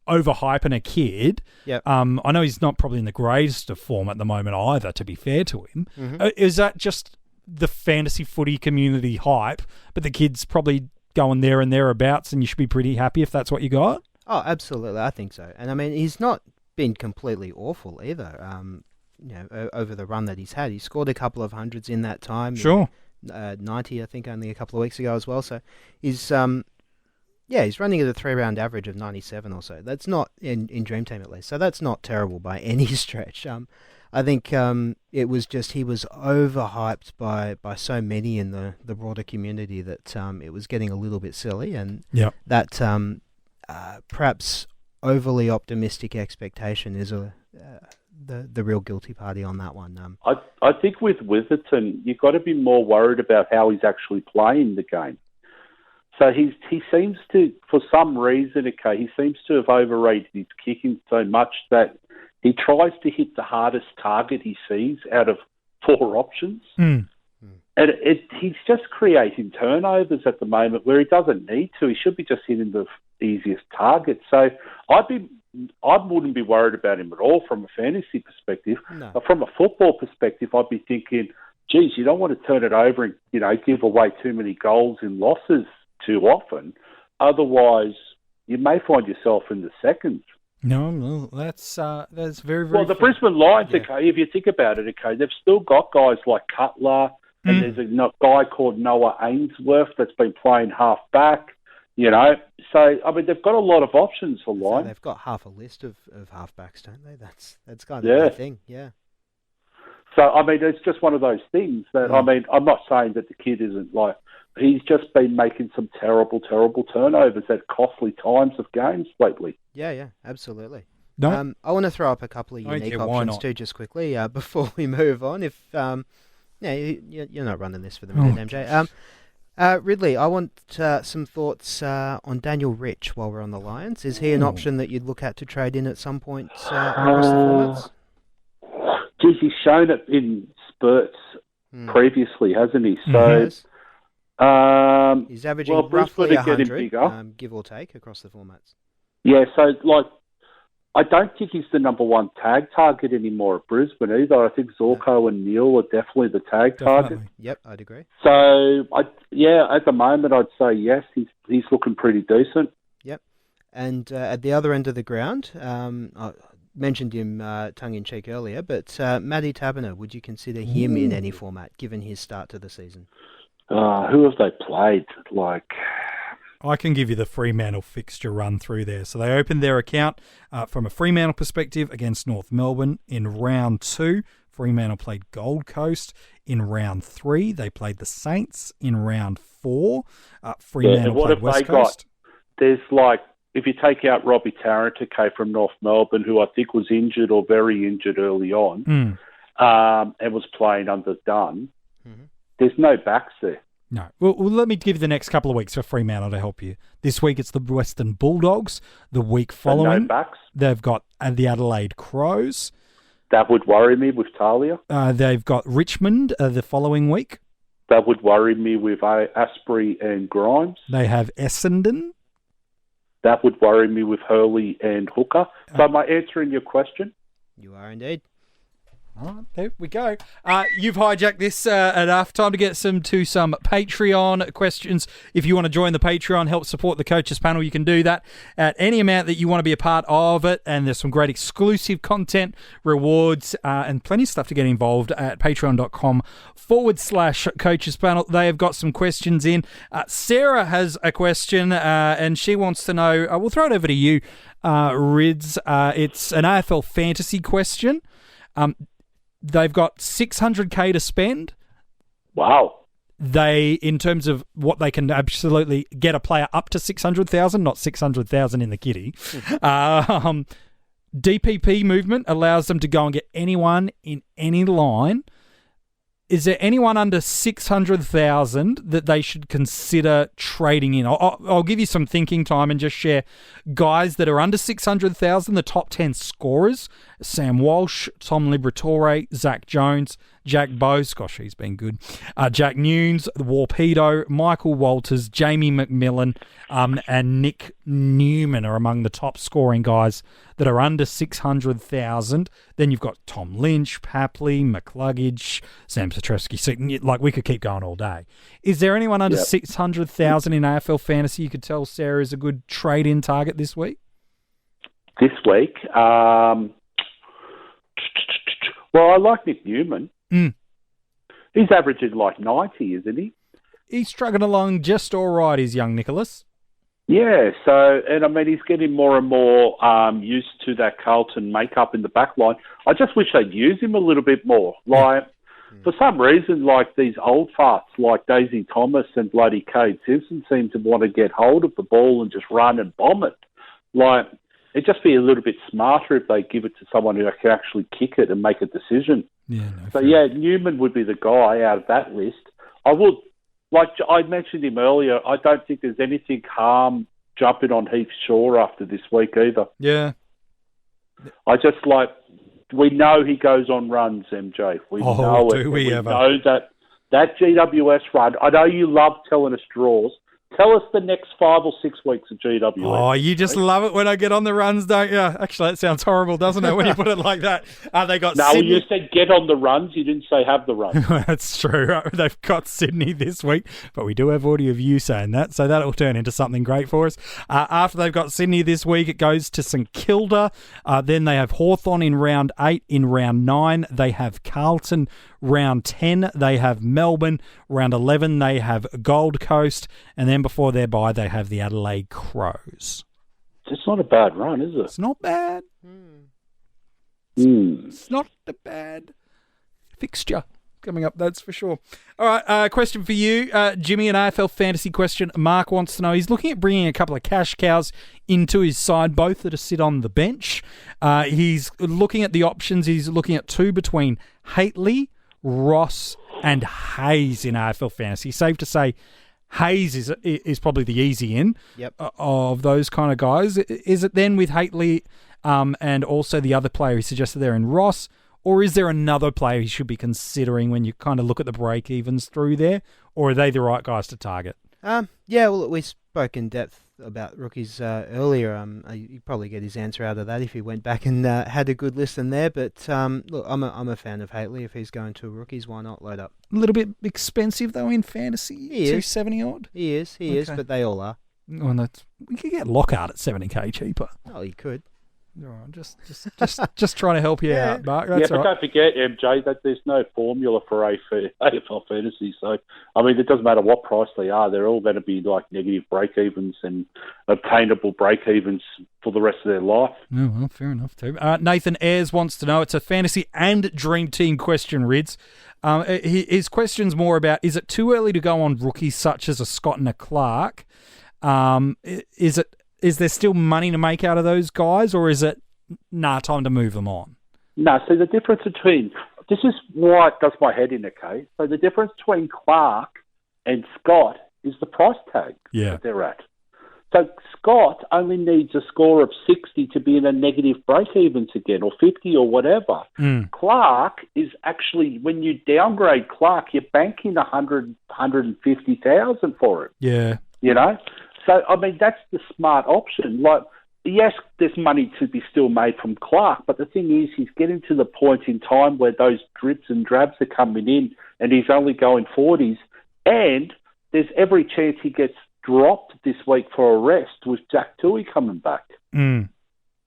overhyping a kid? Yep. I know he's not probably in the greatest of form at the moment either, to be fair to him. Mm-hmm. Is that just the fantasy footy community hype, but the kid's probably going there and thereabouts and you should be pretty happy if that's what you got? Oh, absolutely. I think so. And I mean, he's not been completely awful either. Over the run that he's had, he scored a couple of hundreds in that time. Sure. 90, I think, only a couple of weeks ago as well. So he's he's running at a 3-round average of 97 or so. That's not in Dream Team at least. So that's not terrible by any stretch. I think it was just he was overhyped by so many in the broader community that it was getting a little bit silly, and that perhaps overly optimistic expectation is the real guilty party on that one. I think with Witherton, you've got to be more worried about how he's actually playing the game. So he seems to, for some reason, he seems to have overrated his kicking so much that he tries to hit the hardest target he sees out of 4 options. And he's just creating turnovers at the moment where he doesn't need to. He should be just hitting the easiest target. So I wouldn't be worried about him at all from a fantasy perspective. No. But from a football perspective, I'd be thinking, geez, you don't want to turn it over and, give away too many goals in losses too often. Otherwise, you may find yourself in the seconds. No, that's very, very well. The fair. Brisbane Lions, okay, if you think about it, okay, they've still got guys like Cutler, and there's a guy called Noah Ainsworth that's been playing half back. So I mean, they've got a lot of options for Lions. So they've got half a list of halfbacks, don't they? That's kind of the thing, yeah. So I mean, it's just one of those things that I mean, I'm not saying that the kid isn't like. He's just been making some terrible, terrible turnovers at costly times of games lately. Yeah, absolutely. No. I want to throw up a couple of unique options too, just quickly, before we move on. If you're not running this for the minute, MJ. Ridley, I want some thoughts on Daniel Rich while we're on the Lions. Is he an option that you'd look at to trade in at some point across the formats? Geez, he's shown it in spurts previously, hasn't he? So. He's averaging roughly 100, give or take, across the formats. Yeah, so, I don't think he's the number one tag target anymore at Brisbane either. I think Zorko and Neil are definitely the tag target. Yep, I'd agree. So, at the moment, I'd say yes, he's looking pretty decent. Yep. And at the other end of the ground, I mentioned him tongue-in-cheek earlier, but Matty Taberner, would you consider him in any format, given his start to the season? Who have they played? I can give you the Fremantle fixture run through there. So they opened their account from a Fremantle perspective against North Melbourne in round 2. Fremantle played Gold Coast in round 3. They played the Saints in round 4. Fremantle played West Coast. There's if you take out Robbie Tarrant, okay, from North Melbourne, who I think was injured or very injured early on, and was playing under Dunn. There's no backs there. No. Well, let me give you the next couple of weeks for Fremantle to help you. This week it's the Western Bulldogs. The week following, no backs. They've got the Adelaide Crows. That would worry me with Talia. They've got Richmond the following week. That would worry me with Asprey and Grimes. They have Essendon. That would worry me with Hurley and Hooker. So am I answering your question? You are indeed. All right, there we go. You've hijacked this enough. Time to get some Patreon questions. If you want to join the Patreon, help support the coaches panel, you can do that at any amount that you want to be a part of it. And there's some great exclusive content, rewards, and plenty of stuff to get involved at patreon.com/coaches panel. They have got some questions in. Sarah has a question, and she wants to know, we'll throw it over to you, Rids. It's an AFL fantasy question. They've got $600K to spend. Wow. They, in terms of what they can absolutely get a player up to 600,000, not 600,000 in the kitty. DPP movement allows them to go and get anyone in any line. Is there anyone under 600,000 that they should consider trading in? I'll give you some thinking time and just share guys that are under 600,000, the top 10 scorers: Sam Walsh, Tom Liberatore, Zach Jones, Jack Bose, gosh, he's been good, Jack Nunes, Warpedo, Michael Walters, Jamie McMillan, and Nick Newman are among the top scoring guys that are under 600,000. Then you've got Tom Lynch, Papley, McCluggage, Sam Satrowski. Like, we could keep going all day. Is there anyone under 600,000 in AFL fantasy you could tell Sarah is a good trade-in target this week? This week? Well, I like Nick Newman. He's averaging like 90, isn't he? He's struggling along just all right, is young Nicholas. Yeah, so, and I mean, he's getting more and more used to that Carlton makeup in the back line. I just wish they'd use him a little bit more. Like, for some reason, like these old farts like Daisy Thomas and bloody Cade Simpson seem to want to get hold of the ball and just run and bomb it. Like, it'd just be a little bit smarter if they give it to someone who can actually kick it and make a decision. Newman would be the guy out of that list. I would, like I mentioned him earlier, I don't think there's anything harm jumping on Heath Shaw after this week either. Yeah. I just we know he goes on runs, MJ. We know it. We ever? Know that GWS run. I know you love telling us draws. Tell us the next 5 or 6 weeks of GWS. Oh, you just love it when I get on the runs, don't you? Actually, that sounds horrible, doesn't it, when you put it like that? They got Sydney. You said get on the runs. You didn't say have the runs. That's true. They've got Sydney this week, but we do have audio of you saying that, so that'll turn into something great for us. After they've got Sydney this week, it goes to St Kilda. Then they have Hawthorn in round 8. In round 9, they have Carlton. Round 10, they have Melbourne. Round 11, they have Gold Coast. And then before their bye, they have the Adelaide Crows. It's not a bad run, is it? It's not bad. It's not a bad fixture coming up, that's for sure. All right, question for you, Jimmy, an AFL fantasy question. Mark wants to know, he's looking at bringing a couple of cash cows into his side, both that are sit on the bench. He's looking at the options. He's looking at 2 between Haitley, Ross and Hayes in AFL fantasy. Safe to say Hayes is probably the easy in of those kind of guys. Is it then with Haitley and also the other player he suggested there in Ross, or is there another player he should be considering when you kind of look at the break-evens through there, or are they the right guys to target? Well, we spoke in depth about rookies earlier. You'd probably get his answer out of that if he went back and had a good listen there. But look, I'm a fan of Haitley. If he's going to rookies, why not load up? A little bit expensive though in fantasy. He is. 270 odd. He is, but they all are. Well, we could get Lockhart at 70k cheaper. Oh, you could. All right, just trying to help you out, Mark. That's but don't forget, MJ, that there's no formula for AFL fantasy. So, I mean, it doesn't matter what price they are. They're all going to be like negative break-evens and obtainable break-evens for the rest of their life. Oh, well, fair enough, too. Nathan Ayres wants to know, it's a fantasy and dream team question, Rids. His question's more about, is it too early to go on rookies such as a Scott and a Clark? Is there still money to make out of those guys, or is it, time to move them on? No, see, the difference between... This is why it does my head in, okay? So the difference between Clark and Scott is the price tag that they're at. So Scott only needs a score of 60 to be in a negative break-evens again, or 50 or whatever. Clark is actually, when you downgrade Clark, you're banking 150,000 for it. Yeah. You know? So, I mean, that's the smart option. Like, yes, there's money to be still made from Clark, but the thing is, he's getting to the point in time where those drips and drabs are coming in, and he's only going 40s, and there's every chance he gets dropped this week for a rest with Jack Toohey coming back. Mm.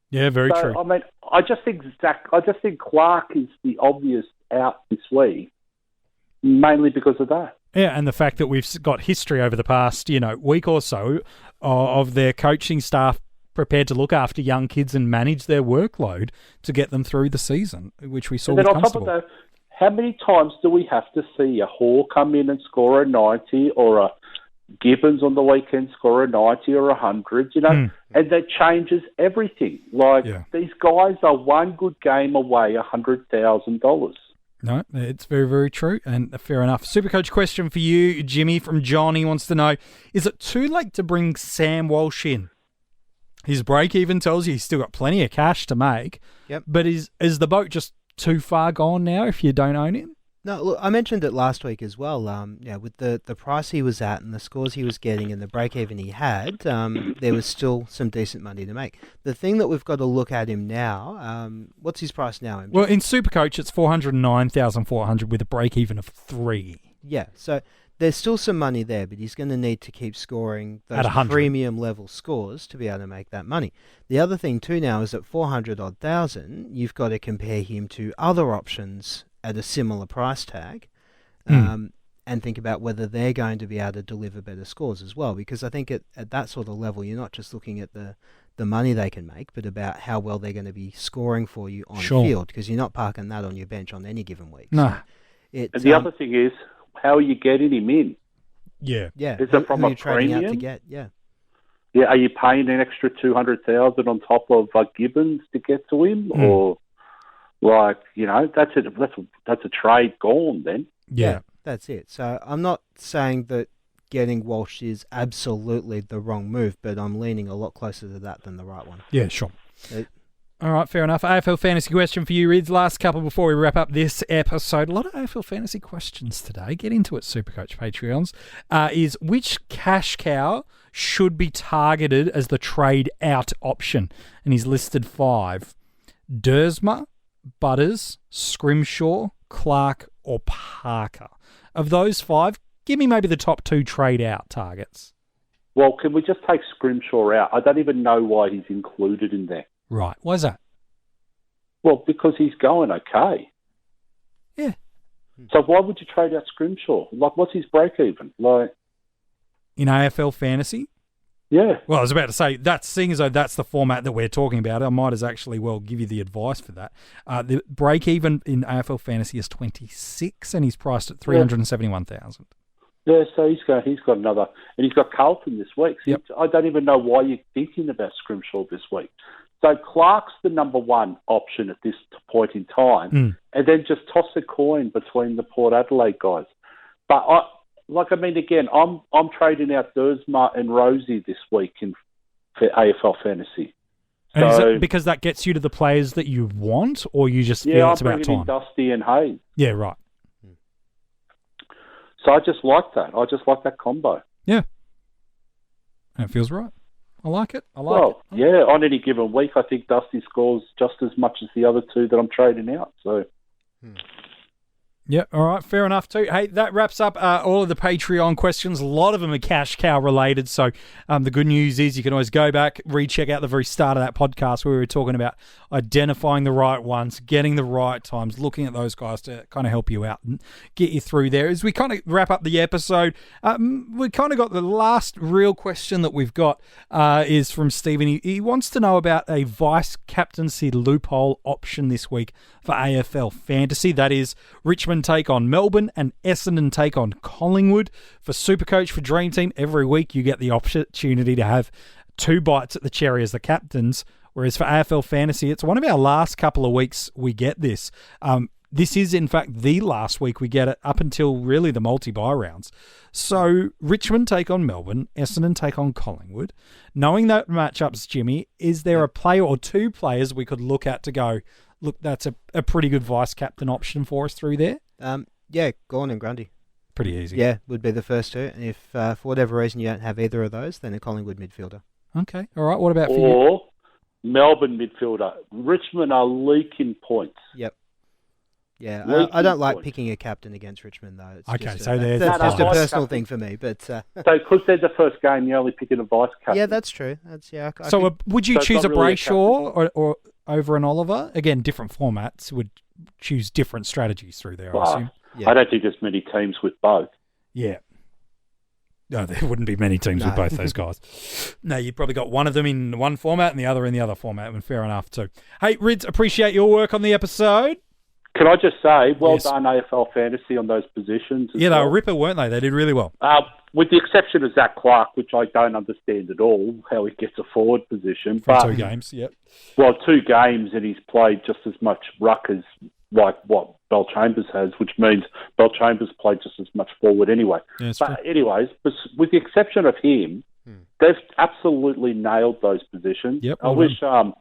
Yeah, very true. I mean, I just think Clark is the obvious out this week, mainly because of that. Yeah, and the fact that we've got history over the past, week or so of their coaching staff prepared to look after young kids and manage their workload to get them through the season, which we saw with Constable. Top of that, how many times do we have to see a Hall come in and score a 90, or a Gibbons on the weekend score a 90 or 100, and that changes everything. These guys are one good game away $100,000. No, it's very, very true, and fair enough. Supercoach question for you, Jimmy, from John. He wants to know, is it too late to bring Sam Walsh in? His break-even tells you he's still got plenty of cash to make, but is the boat just too far gone now if you don't own him? No, look, I mentioned it last week as well. With the price he was at and the scores he was getting and the break-even he had, there was still some decent money to make. The thing that we've got to look at him now, what's his price now? MJ? Well, in Supercoach, it's 409,400 with a break-even of 3. Yeah, so there's still some money there, but he's going to need to keep scoring those premium level scores to be able to make that money. The other thing too now is at 400,000, you've got to compare him to other options at a similar price tag, and think about whether they're going to be able to deliver better scores as well. Because I think at that sort of level, you're not just looking at the money they can make, but about how well they're going to be scoring for you on field, because you're not parking that on your bench on any given week. No. And the other thing is, how are you getting him in? Yeah. Is it from a premium? Out to get? Yeah. Yeah. Are you paying an extra 200,000 on top of Gibbons to get to him, or that's a trade gone then? Yeah, that's it. So I'm not saying that getting Walsh is absolutely the wrong move, but I'm leaning a lot closer to that than the right one. Yeah, sure. All right, fair enough. AFL fantasy question for you, Rids. Last couple before we wrap up this episode. A lot of AFL fantasy questions today. Get into it, Supercoach Patreons. Is which cash cow should be targeted as the trade out option? And he's listed 5. Dersma, Butters, Scrimshaw, Clark, or Parker. Of those 5, give me maybe the top 2 trade out targets. Well, can we just take Scrimshaw out? I don't even know why he's included in there. Right. Why is that? Well, because he's going okay. Yeah. So why would you trade out Scrimshaw? What's his break even? In AFL fantasy? Yeah. Well, I was about to say, seeing as though that's the format that we're talking about, I might as actually give you the advice for that. The break even in AFL fantasy is 26, and he's priced at 371,000. Yeah, so he's got another, and he's got Carlton this week. So I don't even know why you're thinking about Scrimshaw this week. So Clark's the number 1 option at this point in time, and then just toss a coin between the Port Adelaide guys. But again, I'm trading out Dersma and Rosie this week in AFL fantasy. And is it because that gets you to the players that you want, or you just feel it's about time? In Dusty and Hayes. Yeah, right. So I just like that. I just like that combo. Yeah. And it feels right. I like it. Yeah, on any given week, I think Dusty scores just as much as the other 2 that I'm trading out. So. Yeah, all right, fair enough too. Hey, that wraps up all of the Patreon questions. A lot of them are cash cow related, so the good news is you can always go back, recheck out the very start of that podcast where we were talking about identifying the right ones, getting the right times, looking at those guys to kind of help you out and get you through there. As we kind of wrap up the episode, we kind of got the last real question that we've got is from Stephen. He wants to know about a vice captaincy loophole option this week for AFL fantasy. That is Richmond take on Melbourne and Essendon take on Collingwood. For Supercoach, for Dream Team, every week you get the opportunity to have 2 bites at the cherry as the captains, whereas for AFL Fantasy, it's one of our last couple of weeks we get this. This is, in fact, the last week we get it up until really the multi-bye rounds. So Richmond take on Melbourne, Essendon take on Collingwood. Knowing that matchups, Jimmy, is there a player or 2 players we could look at to go, look, that's a pretty good vice-captain option for us through there? Gawn and Grundy. Pretty easy. Yeah, would be the first 2. And if for whatever reason you don't have either of those, then a Collingwood midfielder. Okay, all right. What about for you? Melbourne midfielder. Richmond are leaking points. Yep. Yeah, Leaking I don't like points. picking a captain against Richmond though. It's Okay, just so there's that's the just a vice personal captain. thing for me. But So because they're the first game, you're only picking a vice captain. yeah, that's true. That's I So could- would you So it's choose a not really a Brayshaw or over an Oliver? Again, different formats would choose different strategies through there, I Well, assume. Yeah. I don't think there's many teams with both. Yeah. No, there wouldn't be many teams with No. both those guys. No, you've probably got one of them in one format and the other in the other format, and fair enough too. Hey, Rids, appreciate your work on the episode. Can I just say, well Yes. done AFL Fantasy on those positions. as Yeah, they well. were ripper, weren't they? They did really well. With the exception of Zach Clark, which I don't understand at all, how he gets a forward position. From But 2 games, yep. well, 2 games and he's played just as much ruck as like what Bell Chambers has, which means Bell Chambers played just as much forward anyway. Yeah, that's But anyways, with the exception of him, they've absolutely nailed those positions. Yep, I well wish. I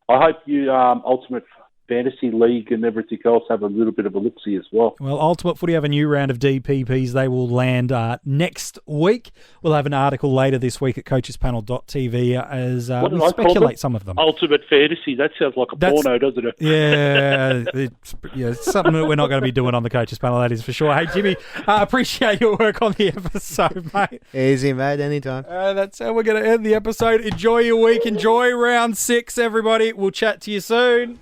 hope you Ultimate Fantasy League and everything else have a little bit of a look-see as well. Well, Ultimate Footy have a new round of DPPs. They will land next week. We'll have an article later this week at coachespanel.tv as What we did I call speculate them? some of them. Ultimate Fantasy. That sounds like a That's- porno, doesn't it? Yeah, it's something that we're not going to be doing on the Coaches Panel, that is for sure. Hey, Jimmy, appreciate your work on the episode, mate. easy, mate. Anytime. That's how we're going to end the episode. Enjoy your week. Enjoy round 6, everybody. We'll chat to you soon.